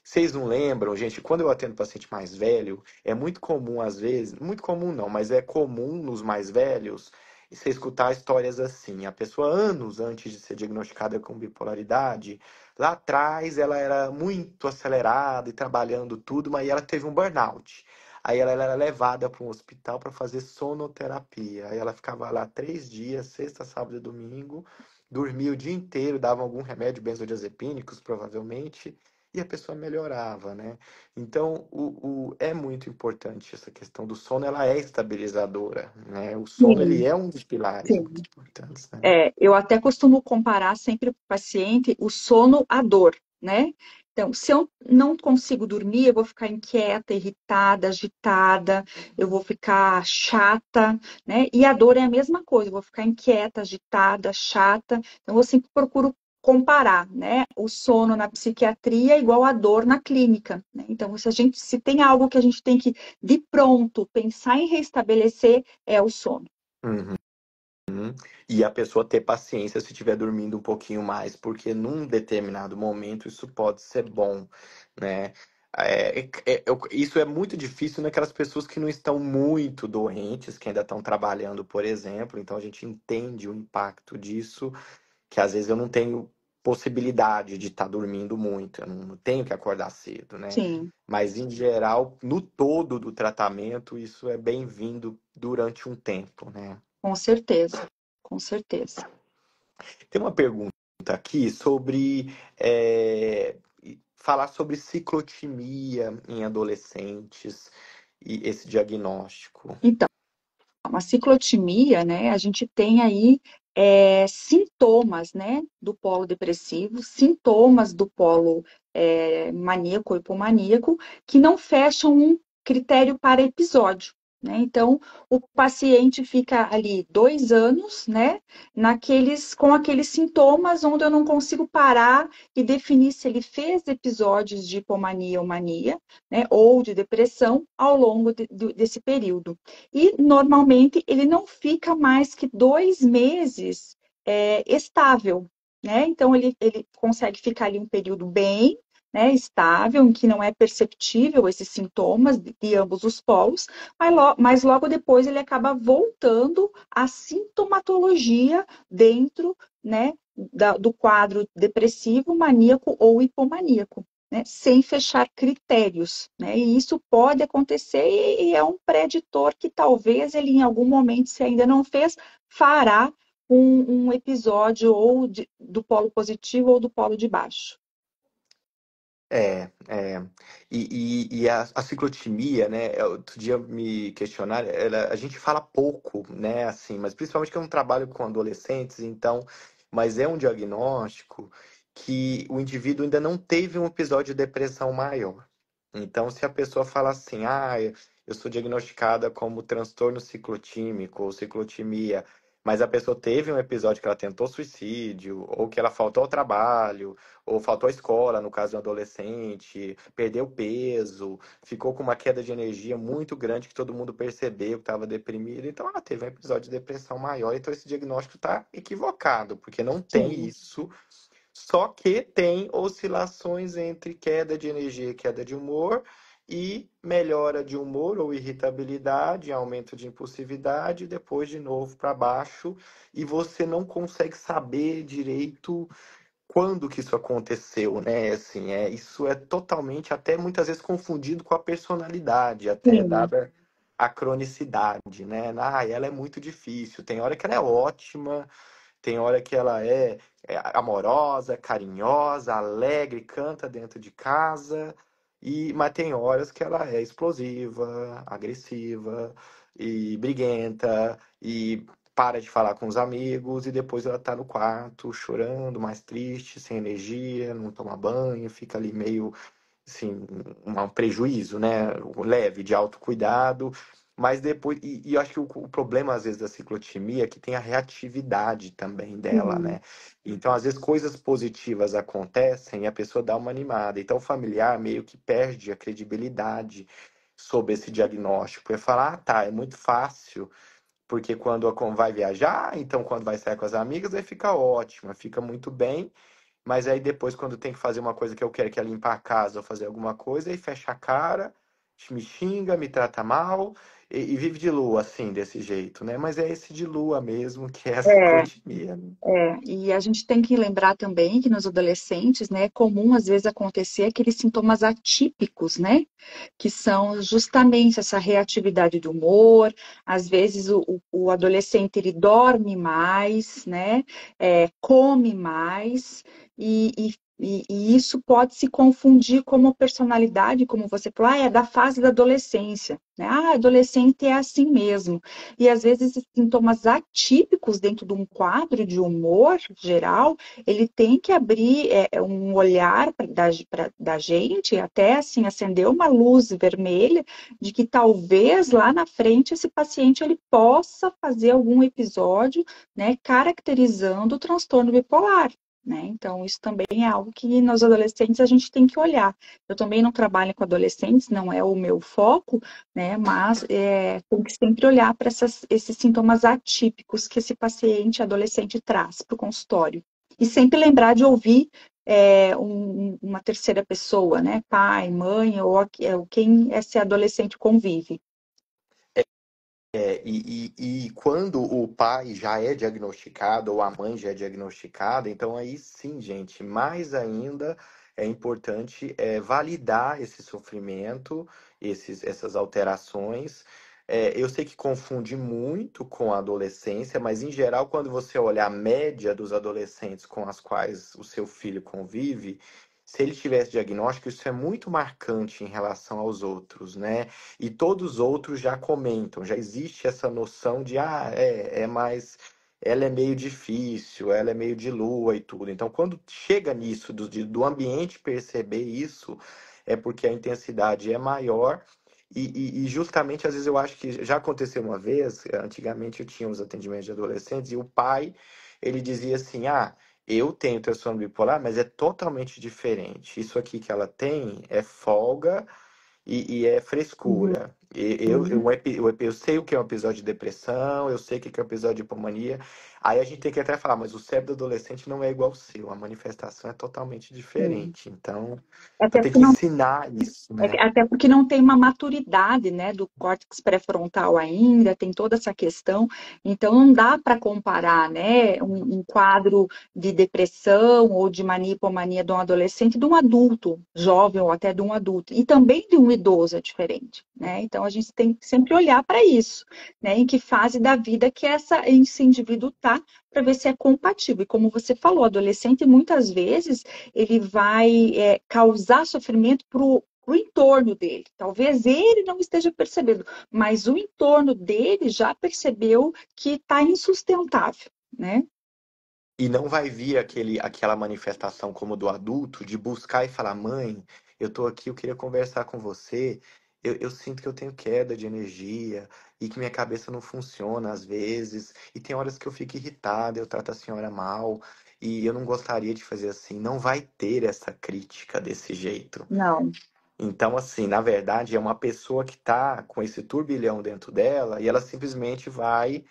vocês não lembram, gente, quando eu atendo paciente mais velho, é muito comum às vezes, muito comum não, mas é comum nos mais velhos você escutar histórias assim. A pessoa, anos antes de ser diagnosticada com bipolaridade, lá atrás ela era muito acelerada e trabalhando tudo, mas aí ela teve um burnout. Aí ela era levada para um hospital para fazer sonoterapia. Aí ela ficava lá 3 dias, sexta, sábado e domingo, dormia o dia inteiro, dava algum remédio benzodiazepínicos, provavelmente, e a pessoa melhorava, né? Então, é muito importante essa questão do sono, ela é estabilizadora, né? O sono, ele sim, é um dos pilares muito sim. importantes, né? Eu até costumo comparar sempre para o paciente o sono à dor, né? Então, se eu não consigo dormir, eu vou ficar inquieta, irritada, agitada, eu vou ficar chata, né? E a dor é a mesma coisa, eu vou ficar inquieta, agitada, chata. Então, eu sempre procuro comparar, né? O sono na psiquiatria é igual a dor na clínica, né? Então, se tem algo que a gente tem que, de pronto, pensar em restabelecer, é o sono. Uhum. E a pessoa ter paciência se estiver dormindo um pouquinho mais, porque num determinado momento isso pode ser bom, né? Isso é muito difícil naquelas pessoas que não estão muito doentes, que ainda estão trabalhando, por exemplo. Então a gente entende o impacto disso, que às vezes eu não tenho possibilidade de estar dormindo muito, eu não tenho que acordar cedo, né? Sim, Mas em geral, no todo do tratamento, isso é bem-vindo durante um tempo, né? com certeza, com certeza. Tem uma pergunta aqui sobre falar sobre ciclotimia em adolescentes e esse diagnóstico. Então, a ciclotimia, né, a gente tem aí sintomas, né, do polo depressivo, sintomas do polo maníaco ou hipomaníaco, que não fecham um critério para episódio. né? Então, o paciente fica ali 2 anos, né, com aqueles sintomas onde eu não consigo parar e definir se ele fez episódios de hipomania ou mania, né, ou de depressão ao longo desse período. E, normalmente, ele não fica mais que 2 meses estável, né? Então, ele consegue ficar ali um período bem, né, estável, em que não é perceptível esses sintomas de ambos os polos, mas logo depois ele acaba voltando à sintomatologia dentro, né, do quadro depressivo, maníaco ou hipomaníaco, né, sem fechar critérios, né, e isso pode acontecer e é um preditor que talvez ele em algum momento, se ainda não fez, fará um episódio ou do polo positivo ou do polo de baixo. É. E a ciclotimia, né? Outro dia me questionaram, a gente fala pouco, né? Assim, mas principalmente que eu não trabalho com adolescentes, então, mas é um diagnóstico que o indivíduo ainda não teve um episódio de depressão maior. Então, se a pessoa fala assim, eu sou diagnosticada como transtorno ciclotímico ou ciclotimia, mas a pessoa teve um episódio que ela tentou suicídio, ou que ela faltou ao trabalho, ou faltou à escola, no caso de um adolescente, perdeu peso, ficou com uma queda de energia muito grande que todo mundo percebeu que estava deprimido. Então, ela teve um episódio de depressão maior. Então, esse diagnóstico está equivocado, porque não tem Sim, isso. Só que tem oscilações entre queda de energia e queda de humor, e melhora de humor ou irritabilidade, aumento de impulsividade, e depois de novo para baixo, e você não consegue saber direito quando que isso aconteceu, né? Assim, isso é totalmente, até muitas vezes confundido com a personalidade, até sim. dada a cronicidade, né? Ela é muito difícil. Tem hora que ela é ótima, tem hora que ela é amorosa, carinhosa, alegre, canta dentro de casa, mas tem horas que ela é explosiva, agressiva e briguenta e para de falar com os amigos e depois ela tá no quarto chorando, mais triste, sem energia, não toma banho, fica ali meio assim, um prejuízo, né? Leve, de autocuidado. Mas depois, e eu acho que o problema, às vezes, da ciclotimia é que tem a reatividade também dela, Sim. né? Então, às vezes, coisas positivas acontecem e a pessoa dá uma animada. Então, o familiar meio que perde a credibilidade sobre esse diagnóstico. É falar, tá, é muito fácil, porque quando vai viajar, então quando vai sair com as amigas, aí fica ótimo, fica muito bem. Mas aí depois, quando tem que fazer uma coisa que eu quero, que é limpar a casa ou fazer alguma coisa, aí fecha a cara, me xinga, me trata mal e vive de lua, assim, desse jeito, né? Mas é esse de lua mesmo que é a É, ciclotimia, né? e a gente tem que lembrar também que nos adolescentes, né, é comum às vezes acontecer aqueles sintomas atípicos, né, que são justamente essa reatividade do humor. Às vezes o adolescente ele dorme mais, né, come mais e isso pode se confundir como personalidade, como você falou, é da fase da adolescência, né? Adolescente é assim mesmo. E às vezes esses sintomas atípicos dentro de um quadro de humor geral, ele tem que abrir um olhar da gente, até assim, acender uma luz vermelha de que talvez lá na frente esse paciente ele possa fazer algum episódio, né, caracterizando o transtorno bipolar. Né? Então, isso também é algo que nos adolescentes a gente tem que olhar. Eu também não trabalho com adolescentes, não é o meu foco, né? Mas tem que sempre olhar para esses sintomas atípicos que esse paciente adolescente traz para o consultório. E sempre lembrar de ouvir uma terceira pessoa, né? Pai, mãe, ou quem esse adolescente convive. E quando o pai já é diagnosticado ou a mãe já é diagnosticada, então aí sim, gente, mais ainda é importante validar esse sofrimento, essas alterações. Eu sei que confunde muito com a adolescência, mas em geral, quando você olha a média dos adolescentes com as quais o seu filho convive, se ele tivesse diagnóstico, isso é muito marcante em relação aos outros, né? E todos os outros já comentam, já existe essa noção de, é mais, ela é meio difícil, ela é meio de lua e tudo. Então, quando chega nisso, do ambiente perceber isso, é porque a intensidade é maior E justamente, às vezes, eu acho que já aconteceu uma vez, antigamente eu tinha os atendimentos de adolescentes, e o pai, ele dizia assim, eu tenho transtorno bipolar, mas é totalmente diferente. Isso aqui que ela tem é folga e é Uhum. frescura. Eu sei o que é um episódio de depressão, eu sei o que é um episódio de hipomania. Aí a gente tem que até falar, mas o cérebro do adolescente não é igual ao seu, a manifestação é totalmente Sim. diferente. Então, eu Até tenho porque que não ensinar isso, né? Até porque não tem uma maturidade, né, do córtex pré-frontal ainda, tem toda essa questão. Então, não dá para comparar, né, um quadro de depressão ou de mania hipomania de um adolescente de um adulto, jovem ou até de um adulto. E também de um idoso é diferente, né? Então, a gente tem que sempre olhar para isso, né, em que fase da vida que esse indivíduo está, para ver se é compatível. E como você falou, o adolescente, muitas vezes, ele vai causar sofrimento para o entorno dele. Talvez ele não esteja percebendo, mas o entorno dele já percebeu que está insustentável, né? E não vai vir aquela manifestação como do adulto de buscar e falar, mãe, eu tô aqui, eu queria conversar com você. Eu sinto que eu tenho queda de energia e que minha cabeça não funciona às vezes. E tem horas que eu fico irritada, eu trato a senhora mal e eu não gostaria de fazer assim. Não vai ter essa crítica desse jeito. Não, Então, assim, na verdade, é uma pessoa que tá com esse turbilhão dentro dela e ela simplesmente vai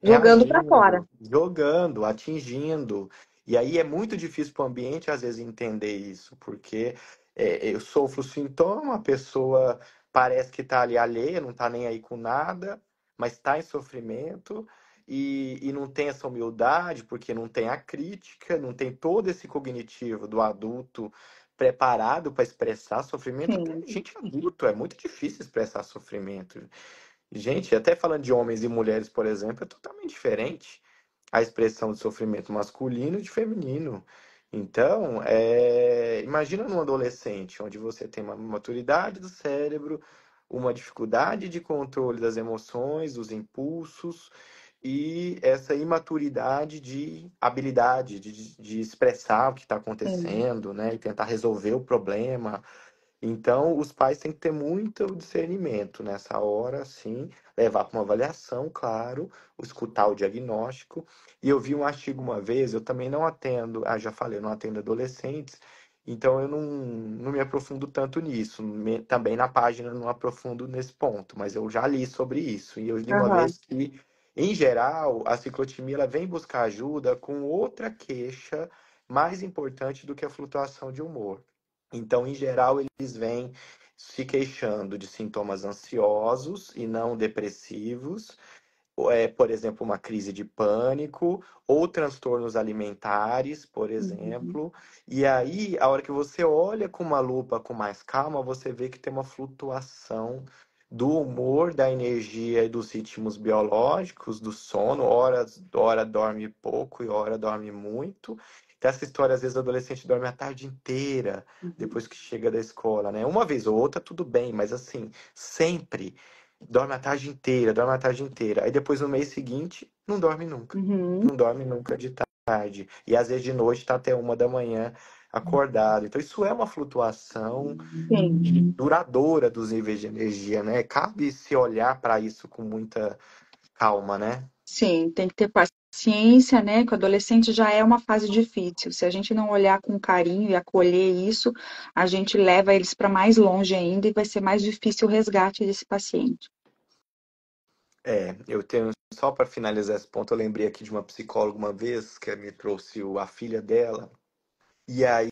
jogando para fora. reagindo, jogando, atingindo. E aí é muito difícil para o ambiente, às vezes, entender isso, porque eu sofro sintoma, a pessoa parece que está ali alheia, não está nem aí com nada, mas está em sofrimento e não tem essa humildade, porque não tem a crítica, não tem todo esse cognitivo do adulto preparado para expressar sofrimento. Até Sim, gente adulto, é muito difícil expressar sofrimento. Gente, até falando de homens e mulheres, por exemplo, é totalmente diferente a expressão de sofrimento masculino e de feminino. Então, imagina num adolescente, onde você tem uma maturidade do cérebro, uma dificuldade de controle das emoções, dos impulsos, e essa imaturidade de habilidade, de expressar o que está sim, acontecendo, né? E tentar resolver o problema. Então, os pais têm que ter muito discernimento nessa hora, sim, levar para uma avaliação, claro, escutar o diagnóstico. E eu vi um artigo uma vez, eu também não atendo, já falei, eu não atendo adolescentes, então eu não me aprofundo tanto nisso. Também na página não aprofundo nesse ponto, mas eu já li sobre isso. E eu li uma aham, vez que, em geral, a ciclotimia ela vem buscar ajuda com outra queixa mais importante do que a flutuação de humor. Então, em geral, eles vêm se queixando de sintomas ansiosos e não depressivos, por exemplo, uma crise de pânico ou transtornos alimentares, por uhum, exemplo. E aí, a hora que você olha com uma lupa com mais calma, você vê que tem uma flutuação do humor, da energia e dos ritmos biológicos, do sono. Hora dorme pouco e hora dorme muito. Então, essa história, às vezes, o adolescente dorme a tarde inteira uhum, depois que chega da escola, né? Uma vez ou outra, tudo bem, mas assim, sempre. Dorme a tarde inteira, dorme a tarde inteira. Aí depois no mês seguinte, não dorme nunca. uhum, Não dorme nunca de tarde. E às vezes de noite tá até 1 da manhã acordado. Então isso é uma flutuação sim. duradoura dos níveis de energia, né? Cabe se olhar para isso com muita calma, né? Sim, tem que ter paciência, né? Que o adolescente já é uma fase difícil. Se a gente não olhar com carinho e acolher isso, a gente leva eles para mais longe ainda e vai ser mais difícil o resgate desse paciente. Eu tenho, só para finalizar esse ponto, eu lembrei aqui de uma psicóloga uma vez que me trouxe a filha dela. E aí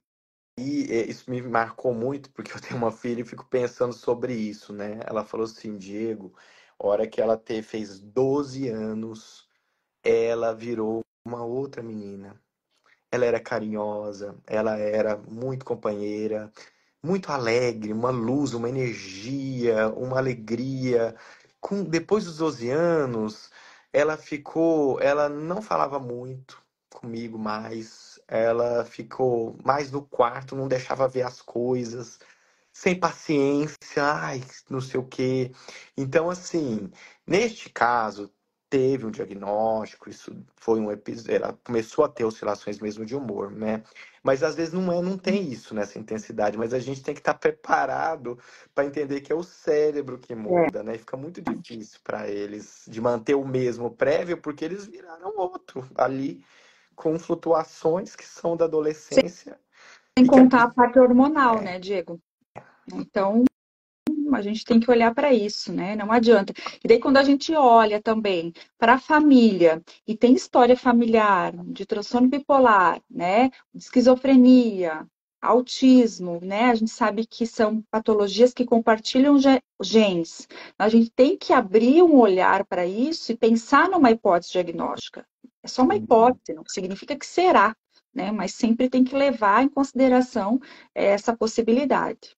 isso me marcou muito, porque eu tenho uma filha e fico pensando sobre isso, né? Ela falou assim, Diego, a hora que ela fez 12 anos, ela virou uma outra menina. Ela era carinhosa, ela era muito companheira, muito alegre, uma luz, uma energia, uma alegria. Depois dos 12 anos, ela não falava muito comigo mais, ela ficou mais no quarto, não deixava ver as coisas, sem paciência, ai, não sei o quê. Então, assim, neste caso, teve um diagnóstico, isso foi um episódio, ela começou a ter oscilações mesmo de humor, né? Mas às vezes não tem isso nessa intensidade, mas a gente tem que estar preparado para entender que é o cérebro que É, muda, né? E fica muito difícil para eles de manter o mesmo prévio, porque eles viraram outro ali, com flutuações que são da adolescência sem e que contar a parte hormonal, é, né, Diego? Então, a gente tem que olhar para isso, né? Não adianta. E daí, quando a gente olha também para a família e tem história familiar de transtorno bipolar, né? De esquizofrenia, autismo, né? A gente sabe que são patologias que compartilham genes. A gente tem que abrir um olhar para isso e pensar numa hipótese diagnóstica. É só uma hipótese, não significa que será, né? Mas sempre tem que levar em consideração essa possibilidade.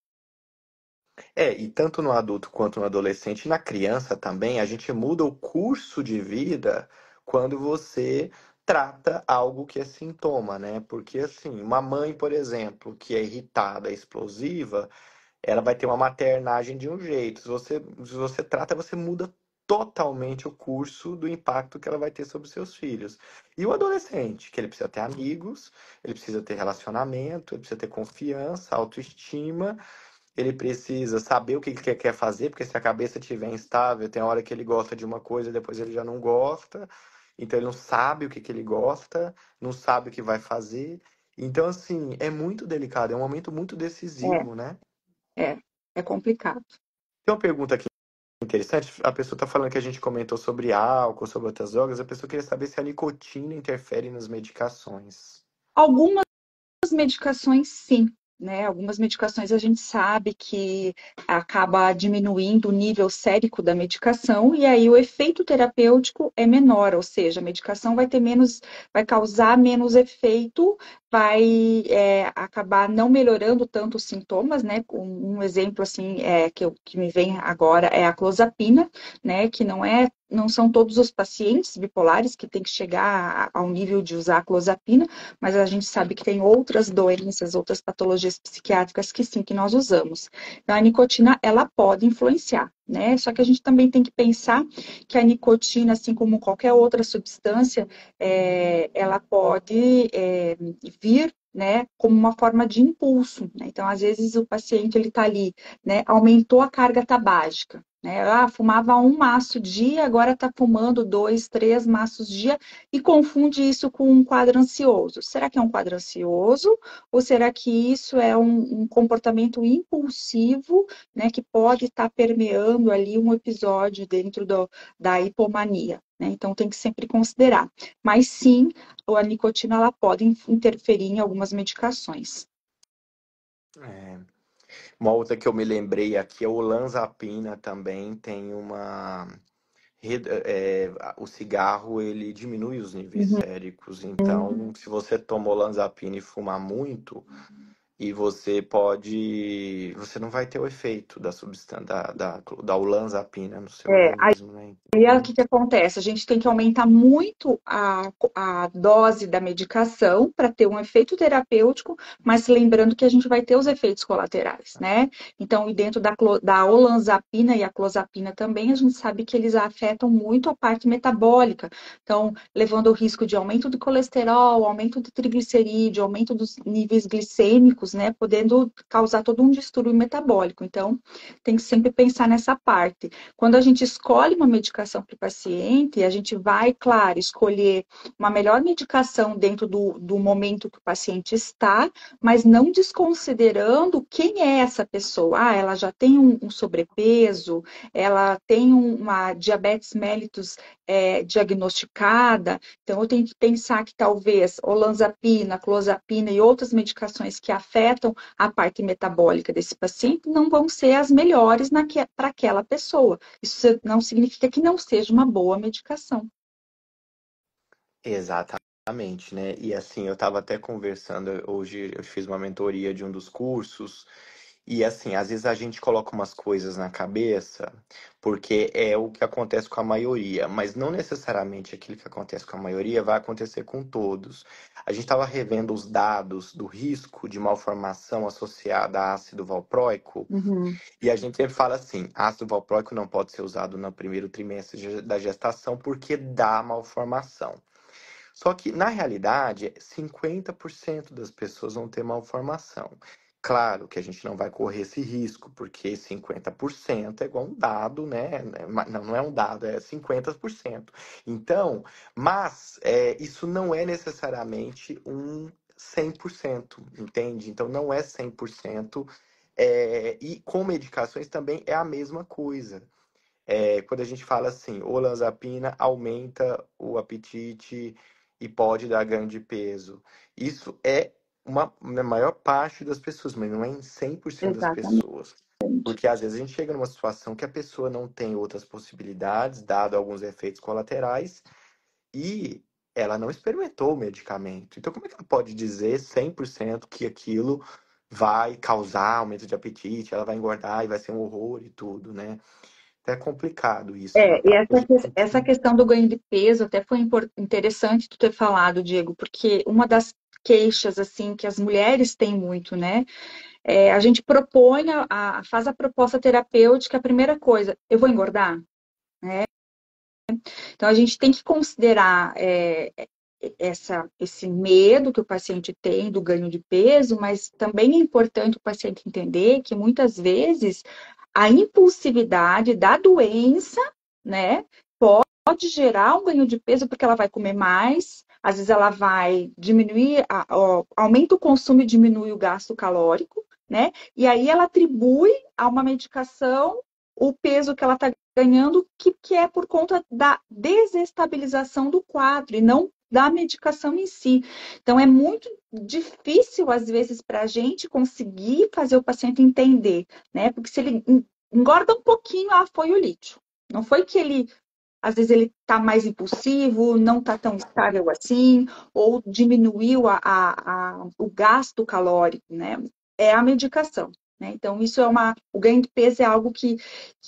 e tanto no adulto quanto no adolescente, e na criança também, a gente muda o curso de vida quando você trata algo que é sintoma, né? Porque assim, uma mãe, por exemplo, que é irritada, explosiva, ela vai ter uma maternagem de um jeito. Se você trata, você muda totalmente o curso do impacto que ela vai ter sobre seus filhos. E o adolescente, que ele precisa ter amigos, ele precisa ter relacionamento, ele precisa ter confiança, autoestima, ele precisa saber o que ele quer fazer, porque se a cabeça estiver instável, tem hora que ele gosta de uma coisa, depois ele já não gosta. Então ele não sabe o que ele gosta, não sabe o que vai fazer. Então, assim, é muito delicado, é um momento muito decisivo, né? É, é complicado. Tem uma pergunta aqui interessante. A pessoa está falando que a gente comentou sobre álcool, sobre outras drogas. A pessoa queria saber se a nicotina interfere nas medicações. Algumas medicações, sim, né? Algumas medicações a gente sabe que acaba diminuindo o nível sérico da medicação e aí o efeito terapêutico é menor, ou seja, a medicação vai ter menos, vai causar menos efeito, vai acabar não melhorando tanto os sintomas, né? Um exemplo assim que me vem agora é a clozapina, né? Que não são todos os pacientes bipolares que têm que chegar ao nível de usar a clozapina, mas a gente sabe que tem outras doenças, outras patologias psiquiátricas que sim, que nós usamos. Então, a nicotina, ela pode influenciar, né? Só que a gente também tem que pensar que a nicotina, assim como qualquer outra substância, ela pode vir, né, como uma forma de impulso, né? Então, às vezes o paciente ele está ali, né, aumentou a carga tabágica, né? Fumava um maço dia, agora está fumando 2, 3 maços dia e confunde isso com um quadro ansioso. Será que é um quadro ansioso ou será que isso é um comportamento impulsivo, né, que pode estar permeando ali um episódio dentro da hipomania? Né? Então tem que sempre considerar. Mas sim, a nicotina ela pode interferir em algumas medicações. É. Uma outra que eu me lembrei aqui é o olanzapina também tem uma o cigarro ele diminui os níveis Uhum. séricos, então se você toma olanzapina e fumar muito, e você não vai ter o efeito da substância da olanzapina no seu Aí organismo, né? o que acontece? A gente tem que aumentar muito a dose da medicação para ter um efeito terapêutico, mas lembrando que a gente vai ter os efeitos colaterais, né? Então, e dentro da olanzapina e a clozapina também, a gente sabe que eles afetam muito a parte metabólica. Então, levando o risco de aumento do colesterol, aumento do triglicerídeo, aumento dos níveis glicêmicos, né? Podendo causar todo um distúrbio metabólico. Então, tem que sempre pensar nessa parte. Quando a gente escolhe uma medicação para o paciente, a gente vai, claro, escolher uma melhor medicação dentro do momento que o paciente está, mas não desconsiderando quem é essa pessoa. Ela já tem um sobrepeso, ela tem uma diabetes mellitus diagnosticada, então eu tenho que pensar que talvez olanzapina, clozapina e outras medicações que afetam a parte metabólica desse paciente não vão ser as melhores para aquela pessoa. Isso não significa que não seja uma boa medicação. Exatamente, né? E assim, eu estava até conversando hoje, eu fiz uma mentoria de um dos cursos, E assim, às vezes a gente coloca umas coisas na cabeça, porque é o que acontece com a maioria, mas não necessariamente aquilo que acontece com a maioria vai acontecer com todos. A gente estava revendo os dados do risco de malformação associada a ácido valproico, Uhum. e a gente sempre fala assim: ácido valproico não pode ser usado no primeiro trimestre da gestação porque dá malformação. Só que, na realidade, 50% das pessoas vão ter malformação. Claro que a gente não vai correr esse risco, porque 50% é igual um dado, né? Não, não é um dado, é 50%. Então, mas isso não é necessariamente um 100%, entende? Então, não é 100%. E com medicações também é a mesma coisa. Quando a gente fala assim, olanzapina aumenta o apetite e pode dar ganho de peso. Isso é na maior parte das pessoas, mas não é em 100% das Exatamente. pessoas. Porque às vezes a gente chega numa situação que a pessoa não tem outras possibilidades, dado alguns efeitos colaterais, e ela não experimentou o medicamento. Então, como é que ela pode dizer 100% que aquilo vai causar aumento de apetite, ela vai engordar e vai ser um horror e tudo, né? É complicado isso na E prática. essa questão do ganho de peso até foi interessante tu ter falado, Diego, porque uma das queixas, assim, que as mulheres têm muito, né? A gente propõe, faz a proposta terapêutica, a primeira coisa, eu vou engordar? Então, a gente tem que considerar esse medo que o paciente tem do ganho de peso, mas também é importante o paciente entender que muitas vezes a impulsividade da doença, né, pode gerar um ganho de peso porque ela vai comer mais, às vezes ela vai diminuir, aumenta o consumo e diminui o gasto calórico, né? E aí ela atribui a uma medicação o peso que ela está ganhando, que é por conta da desestabilização do quadro e não da medicação em si. Então, é muito difícil, às vezes, para a gente conseguir fazer o paciente entender, né? Porque se ele engorda um pouquinho, foi o lítio. Não foi que ele, às vezes, ele está mais impulsivo, não está tão estável assim, ou diminuiu o gasto calórico, né? É a medicação. Né? Então, o ganho de peso é algo que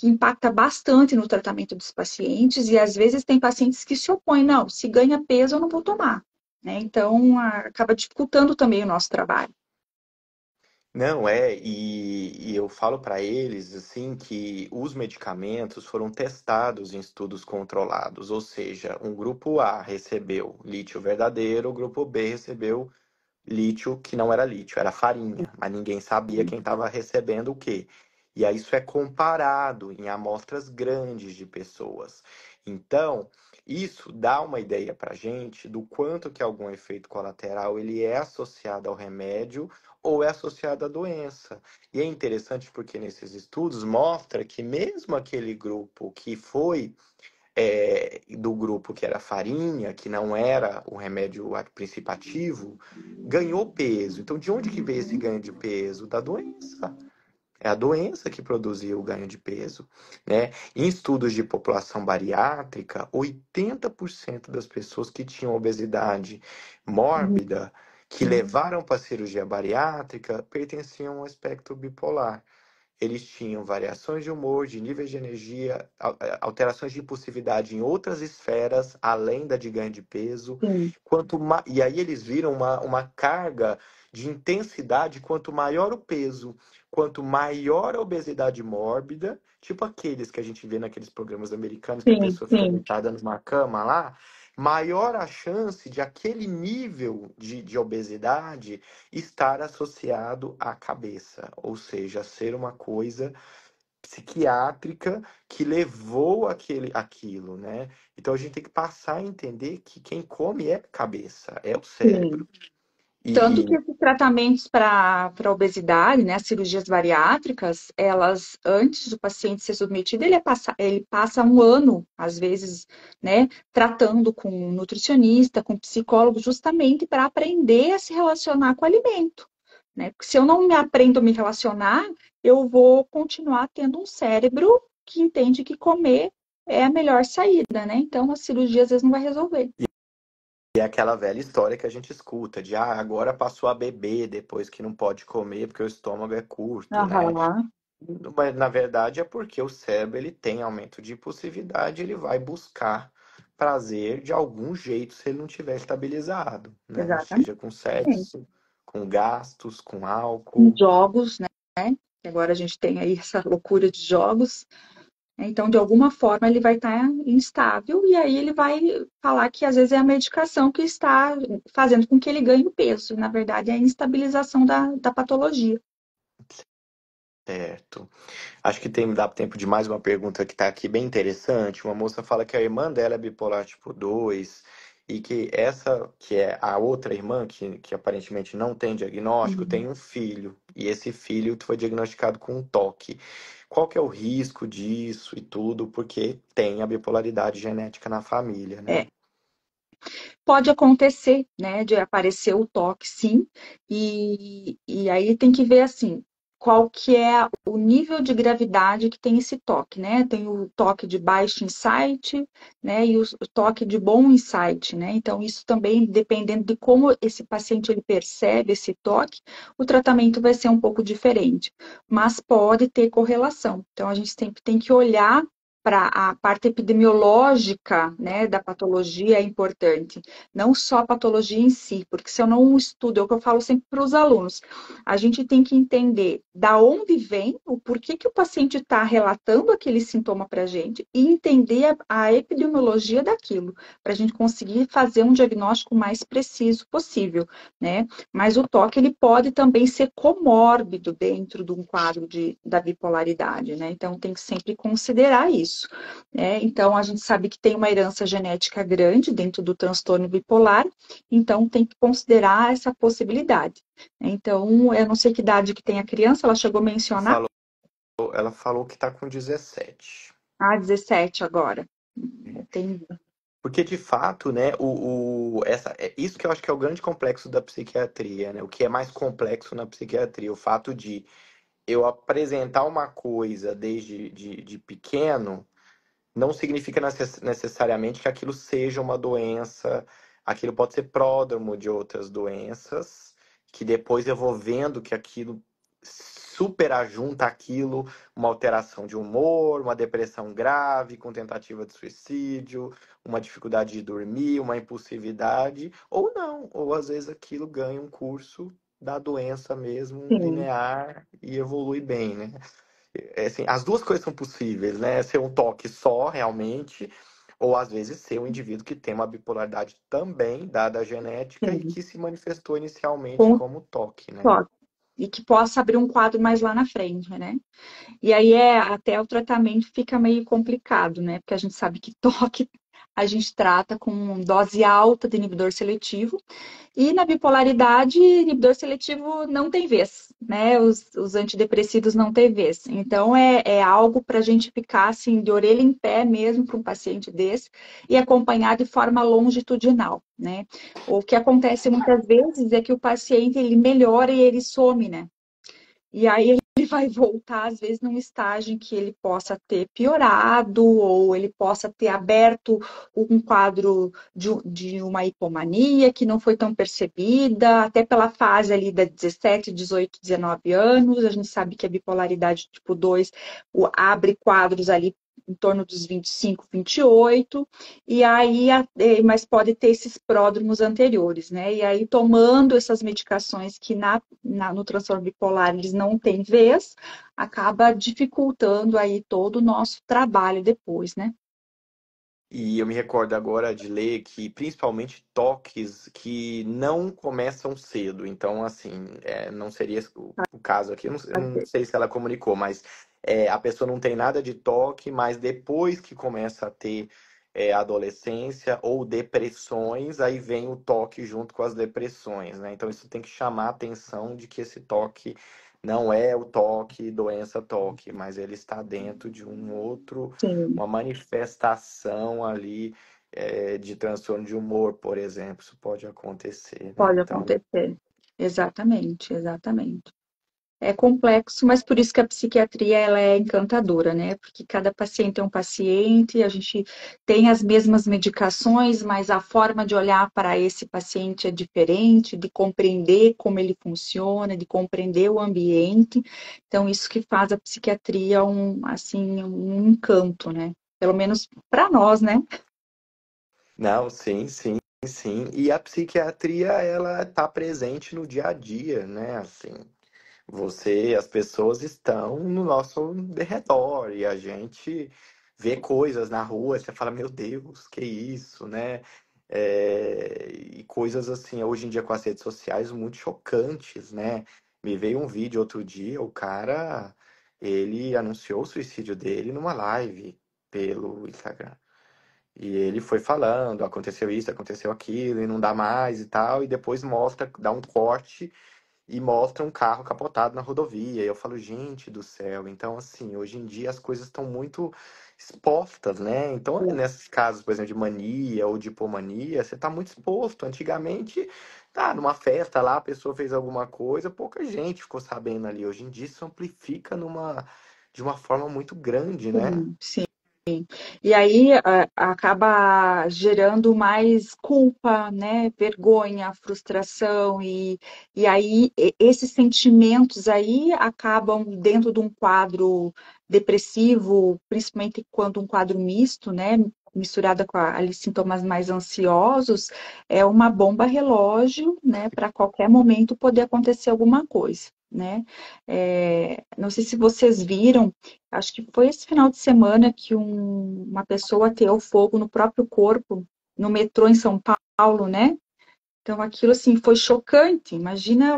impacta bastante no tratamento dos pacientes, e às vezes tem pacientes que se opõem, não, se ganha peso, eu não vou tomar. Né? Então, acaba dificultando também o nosso trabalho. Não, e eu falo para eles assim que os medicamentos foram testados em estudos controlados, ou seja, um grupo A recebeu lítio verdadeiro, o grupo B recebeu lítio que não era lítio, era farinha, mas ninguém sabia quem estava recebendo o quê. E aí isso é comparado em amostras grandes de pessoas. Então, isso dá uma ideia para a gente do quanto que algum efeito colateral ele é associado ao remédio ou é associado à doença. E é interessante porque nesses estudos mostra que mesmo aquele grupo que foi do grupo que era farinha, que não era o remédio principativo, ganhou peso. Então, de onde que veio esse ganho de peso? Da doença. É a doença que produziu o ganho de peso, né? Em estudos de população bariátrica, 80% das pessoas que tinham obesidade mórbida, que levaram para a cirurgia bariátrica, pertenciam ao espectro bipolar. Eles tinham variações de humor, de níveis de energia, alterações de impulsividade em outras esferas, além da de ganho de peso. Sim, E aí eles viram uma carga de intensidade quanto maior o peso, quanto maior a obesidade mórbida, tipo aqueles que a gente vê naqueles programas americanos que a sim, pessoa fica sim, deitada numa cama lá, maior a chance de aquele nível de obesidade estar associado à cabeça, ou seja, ser uma coisa psiquiátrica que levou aquilo, né? Então a gente tem que passar a entender que quem come é a cabeça, é o sim. cérebro. Tanto que E esses tratamentos para obesidade, né, as cirurgias bariátricas, elas, antes do paciente ser submetido, ele passa um ano, às vezes, né, tratando com um nutricionista, com um psicólogo, justamente para aprender a se relacionar com o alimento, né? Porque se eu não me aprendo a me relacionar, eu vou continuar tendo um cérebro que entende que comer é a melhor saída, né? Então, a cirurgia às vezes não vai resolver. é aquela velha história que a gente escuta de agora passou a beber depois que não pode comer porque o estômago é curto, né? Aham, Mas na verdade é porque o cérebro ele tem aumento de impulsividade, ele vai buscar prazer de algum jeito se ele não tiver estabilizado, né? exatamente. Seja com sexo, com gastos, com Em álcool. jogos, né? Que agora a gente tem aí essa loucura de jogos. Então, de alguma forma, ele vai estar instável e aí ele vai falar que às vezes é a medicação que está fazendo com que ele ganhe peso. Na verdade, é a instabilização da patologia. Certo. Acho que dá tempo de mais uma pergunta que está aqui bem interessante. Uma moça fala que a irmã dela é bipolar tipo 2 e que essa, que é a outra irmã, que aparentemente não tem diagnóstico, Uhum. tem um filho. E esse filho foi diagnosticado com um toque. Qual que é o risco disso e tudo? Porque tem a bipolaridade genética na família, É, né? pode acontecer, né, de aparecer o toque, sim, e aí tem que ver assim, qual que é o nível de gravidade que tem esse toque, né? Tem o toque de baixo insight, né, e o toque de bom insight, né? Então isso também, dependendo de como esse paciente ele percebe esse toque, o tratamento vai ser um pouco diferente, mas pode ter correlação. Então a gente sempre tem que olhar para a parte epidemiológica, né, da patologia é importante, não só a patologia em si, porque se eu não estudo, é o que eu falo sempre para os alunos, a gente tem que entender da onde vem, o porquê que o paciente está relatando aquele sintoma para a gente e entender a epidemiologia daquilo, para a gente conseguir fazer um diagnóstico mais preciso possível, né? Mas o toque ele pode também ser comórbido dentro de um quadro da bipolaridade, né? Então tem que sempre considerar isso, né? Então a gente sabe que tem uma herança genética grande dentro do transtorno bipolar, então tem que considerar essa possibilidade. Então, eu não sei que idade que tem a criança, ela chegou a Ela mencionar, falou, ela falou que está com 17. 17 agora. Entendi. Porque, de fato, né, isso que eu acho que é o grande complexo da psiquiatria, né? O que é mais complexo na psiquiatria, o fato de eu apresentar uma coisa desde de pequeno não significa necessariamente que aquilo seja uma doença, aquilo pode ser pródromo de outras doenças, que depois eu vou vendo que aquilo superajunta aquilo, uma alteração de humor, uma depressão grave com tentativa de suicídio, uma dificuldade de dormir, uma impulsividade, ou não, ou às vezes aquilo ganha um curso da doença mesmo, Sim, linear e evolui bem, né? Assim, as duas coisas são possíveis, né? Ser um toque só, realmente, ou às vezes ser um indivíduo que tem uma bipolaridade também, dada a genética, e sim. que se manifestou inicialmente Com como toque, né? toque. E que possa abrir um quadro mais lá na frente, né? E aí até o tratamento fica meio complicado, né? Porque a gente sabe que toque a gente trata com dose alta de inibidor seletivo. E na bipolaridade, inibidor seletivo não tem vez, né? Os antidepressivos não têm vez. Então, é algo para a gente ficar assim, de orelha em pé mesmo para um paciente desse e acompanhar de forma longitudinal, né? O que acontece muitas vezes é que o paciente ele melhora e ele some, né? E aí ele vai voltar, às vezes, num estágio em que ele possa ter piorado ou ele possa ter aberto um quadro de uma hipomania que não foi tão percebida, até pela fase ali da 17, 18, 19 anos. A gente sabe que a bipolaridade tipo 2 abre quadros ali em torno dos 25, 28, e aí, mas pode ter esses pródromos anteriores, né? E aí, tomando essas medicações que no transtorno bipolar eles não têm vez, acaba dificultando aí todo o nosso trabalho depois, né? E eu me recordo agora de ler que, principalmente, toques que não começam cedo. Então, assim, não seria o caso aqui. Eu não sei se ela comunicou, mas a pessoa não tem nada de toque, mas depois que começa a ter adolescência ou depressões, aí vem o toque junto com as depressões, né? Então, isso tem que chamar a atenção de que esse toque não é o toque, doença toque, mas ele está dentro de Sim, uma manifestação ali de transtorno de humor, por exemplo. Isso pode acontecer, né? pode Então, acontecer. Exatamente, exatamente. É complexo, mas por isso que a psiquiatria ela é encantadora, né? Porque cada paciente é um paciente, a gente tem as mesmas medicações, mas a forma de olhar para esse paciente é diferente, de compreender como ele funciona, de compreender o ambiente. Então, isso que faz a psiquiatria assim, um encanto, né? Pelo menos para nós, né? Não, sim, sim, sim. E a psiquiatria, ela tá presente no dia a dia, né? Assim, as pessoas estão no nosso derredor e a gente vê coisas na rua, você fala, meu Deus, que isso, né? E coisas assim, hoje em dia com as redes sociais, muito chocantes, né? Me veio um vídeo outro dia, o cara, ele anunciou o suicídio dele numa live pelo Instagram. E ele foi falando, aconteceu isso, aconteceu aquilo, e não dá mais e tal, e depois mostra, dá um corte e mostra um carro capotado na rodovia. E eu falo, gente do céu. Então, assim, hoje em dia as coisas estão muito expostas, né? Então, nesses casos, por exemplo, de mania ou de hipomania, você está muito exposto. Antigamente, tá, numa festa lá, a pessoa fez alguma coisa, pouca gente ficou sabendo ali. Hoje em dia isso amplifica de uma forma muito grande, né? Sim, sim. E aí acaba gerando mais culpa, né? Vergonha, frustração, e aí esses sentimentos aí acabam dentro de um quadro depressivo, principalmente quando um quadro misto, né? Misturada com ali, sintomas mais ansiosos, é uma bomba relógio, né? Para qualquer momento poder acontecer alguma coisa, né? Não sei se vocês viram. Acho que foi esse final de semana que uma pessoa ateou fogo no próprio corpo, no metrô em São Paulo, né? Então aquilo assim foi chocante. Imagina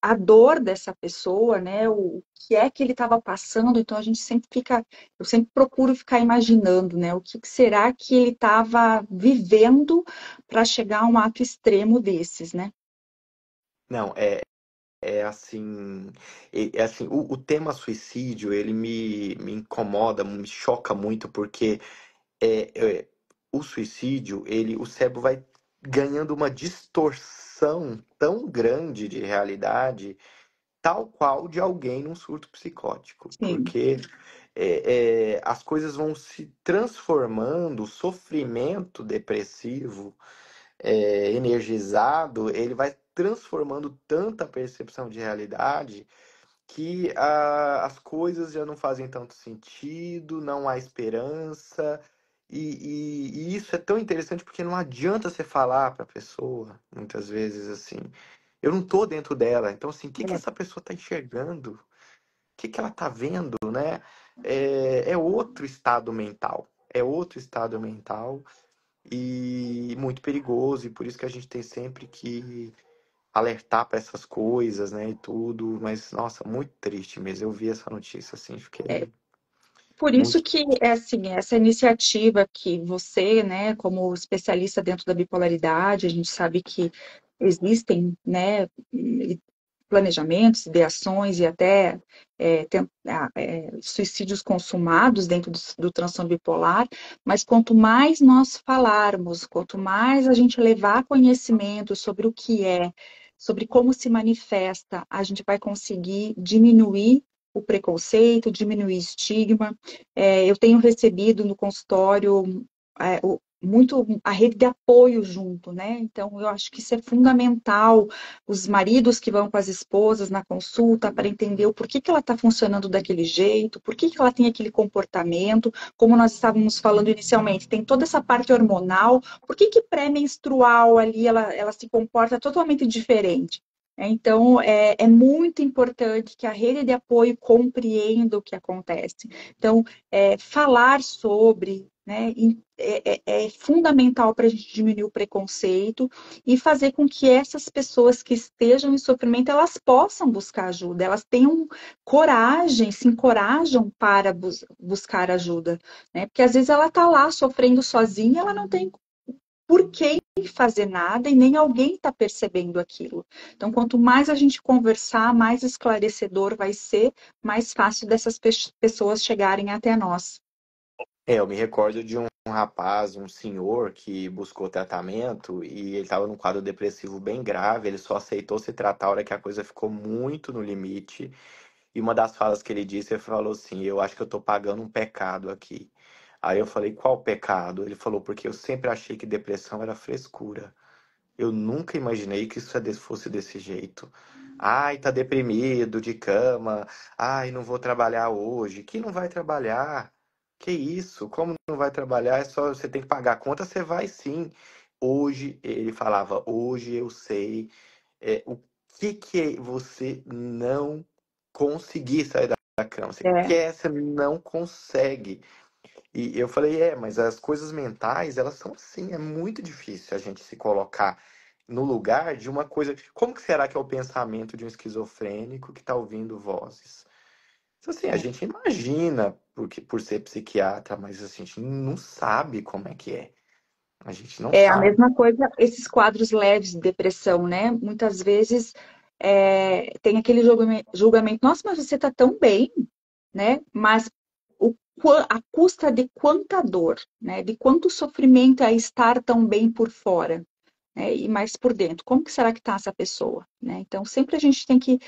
a dor dessa pessoa, né? O que é que ele estava passando. Então a gente sempre fica, eu sempre procuro ficar imaginando, né? O que será que ele estava vivendo para chegar a um ato extremo desses, né? Não, é assim, é assim, o tema suicídio, ele me incomoda, me choca muito, porque é, é, o suicídio, o cérebro vai ganhando uma distorção tão grande de realidade, tal qual de alguém num surto psicótico, Sim, porque as coisas vão se transformando, o sofrimento depressivo, energizado, ele vai transformando tanta percepção de realidade que as coisas já não fazem tanto sentido, não há esperança. E isso é tão interessante porque não adianta você falar para a pessoa, muitas vezes, assim, eu não tô dentro dela. Então, assim, o que que essa pessoa está enxergando? O que que ela está vendo, né? É outro estado mental. É outro estado mental e muito perigoso. E por isso que a gente tem sempre que alertar para essas coisas, né, e tudo, mas nossa, muito triste mesmo. Eu vi essa notícia assim, fiquei por isso muito. que é assim, essa iniciativa que você, né, como especialista dentro da bipolaridade, a gente sabe que existem, né, planejamentos, ideações e até suicídios consumados dentro do transtorno bipolar, mas quanto mais nós falarmos, quanto mais a gente levar conhecimento sobre o que é, sobre como se manifesta, a gente vai conseguir diminuir o preconceito, diminuir o estigma. Eu tenho recebido no consultório muito a rede de apoio junto, né? Então, eu acho que isso é fundamental. Os maridos que vão com as esposas na consulta para entender o porquê que ela está funcionando daquele jeito, por que ela tem aquele comportamento, como nós estávamos falando inicialmente, tem toda essa parte hormonal, por que pré-menstrual ali ela se comporta totalmente diferente? Então, é muito importante que a rede de apoio compreenda o que acontece. Então, falar sobre, né, é fundamental para a gente diminuir o preconceito e fazer com que essas pessoas que estejam em sofrimento, elas possam buscar ajuda, elas tenham coragem, se encorajam para buscar ajuda, né? Porque às vezes ela está lá sofrendo sozinha, ela não tem por que fazer nada e nem alguém está percebendo aquilo. Então, quanto mais a gente conversar, mais esclarecedor vai ser, mais fácil dessas pessoas chegarem até nós. Eu me recordo de um rapaz, um senhor, que buscou tratamento e ele estava num quadro depressivo bem grave. Ele só aceitou se tratar a hora que a coisa ficou muito no limite. E uma das falas que ele disse, ele falou assim: Eu acho que eu tô pagando um pecado aqui. Aí eu falei: Qual pecado? Ele falou: Porque eu sempre achei que depressão era frescura. Eu nunca imaginei que fosse desse jeito. Ai, tá deprimido, de cama. Ai, não vou trabalhar hoje. Que não vai trabalhar? Que isso? Como não vai trabalhar? É só você tem que pagar a conta, você vai sim. Hoje, ele falava, hoje eu sei o que é você não conseguir sair da cama. Você É, quer, você não consegue. E eu falei, mas as coisas mentais, elas são assim, é muito difícil a gente se colocar no lugar de uma coisa. Como que será que é o pensamento de um esquizofrênico que está ouvindo vozes? Então, assim, a gente imagina por ser psiquiatra, mas assim, a gente não sabe como é que é. A gente não é a sabe. mesma coisa, esses quadros leves de depressão, né? Muitas vezes tem aquele julgamento, nossa, mas você está tão bem, né? Mas a custa de quanta dor, né? De quanto sofrimento é estar tão bem por fora, né? E mais por dentro. Como que será que está essa pessoa, né? Então, sempre a gente tem que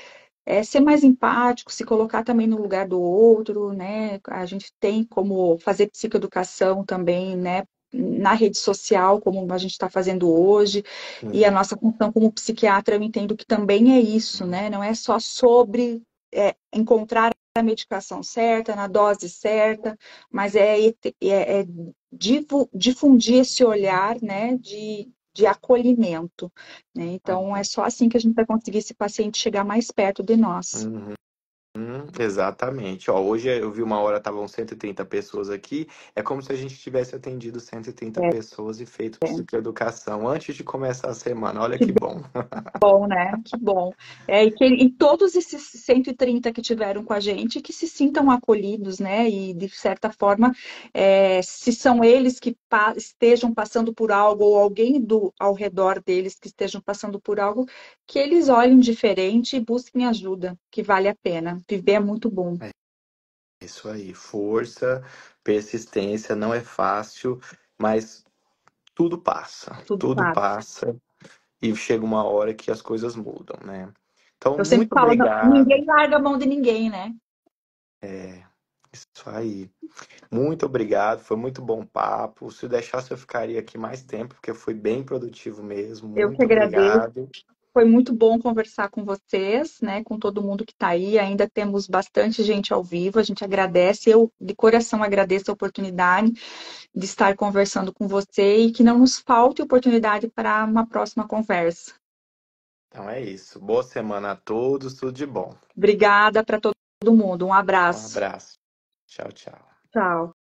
ser mais empático, se colocar também no lugar do outro, né? A gente tem como fazer psicoeducação também, né? Na rede social, como a gente está fazendo hoje, e a Sim. nossa função como psiquiatra, eu entendo que também é isso, né? Não é só sobre encontrar a medicação certa, na dose certa, mas é difundir esse olhar, né? De acolhimento, né? Então, é só assim que a gente vai conseguir esse paciente chegar mais perto de nós. Uhum. Exatamente. Ó, hoje eu vi uma hora, estavam 130 pessoas aqui. É como se a gente tivesse atendido 130 É, pessoas e feito psicoeducação antes de começar a semana. Olha que que bom. bom, né? Que bom. E todos esses 130 que tiveram com a gente, que se sintam acolhidos, né? E, de certa forma, se são eles que estejam passando por algo, ou alguém ao redor deles que estejam passando por algo, que eles olhem diferente e busquem ajuda, que vale a pena. Viver é muito bom. É isso aí. Força, persistência, não é fácil, mas tudo passa. Tudo Tudo passa. passa e chega uma hora que as coisas mudam, né? Então, Eu sempre muito falo, obrigado. ninguém larga a mão de ninguém, né? Isso aí. Muito obrigado, foi muito bom papo. Se deixasse, eu ficaria aqui mais tempo, porque foi bem produtivo mesmo. Eu que Muito agradeço. obrigado. Foi muito bom conversar com vocês, né? Com todo mundo que está aí. Ainda temos bastante gente ao vivo. A gente agradece. Eu, de coração, agradeço a oportunidade de estar conversando com você e que não nos falte oportunidade para uma próxima conversa. Então é isso. Boa semana a todos, tudo de bom. Obrigada para todo mundo. Um Um abraço. abraço. Tchau, tchau. Tchau.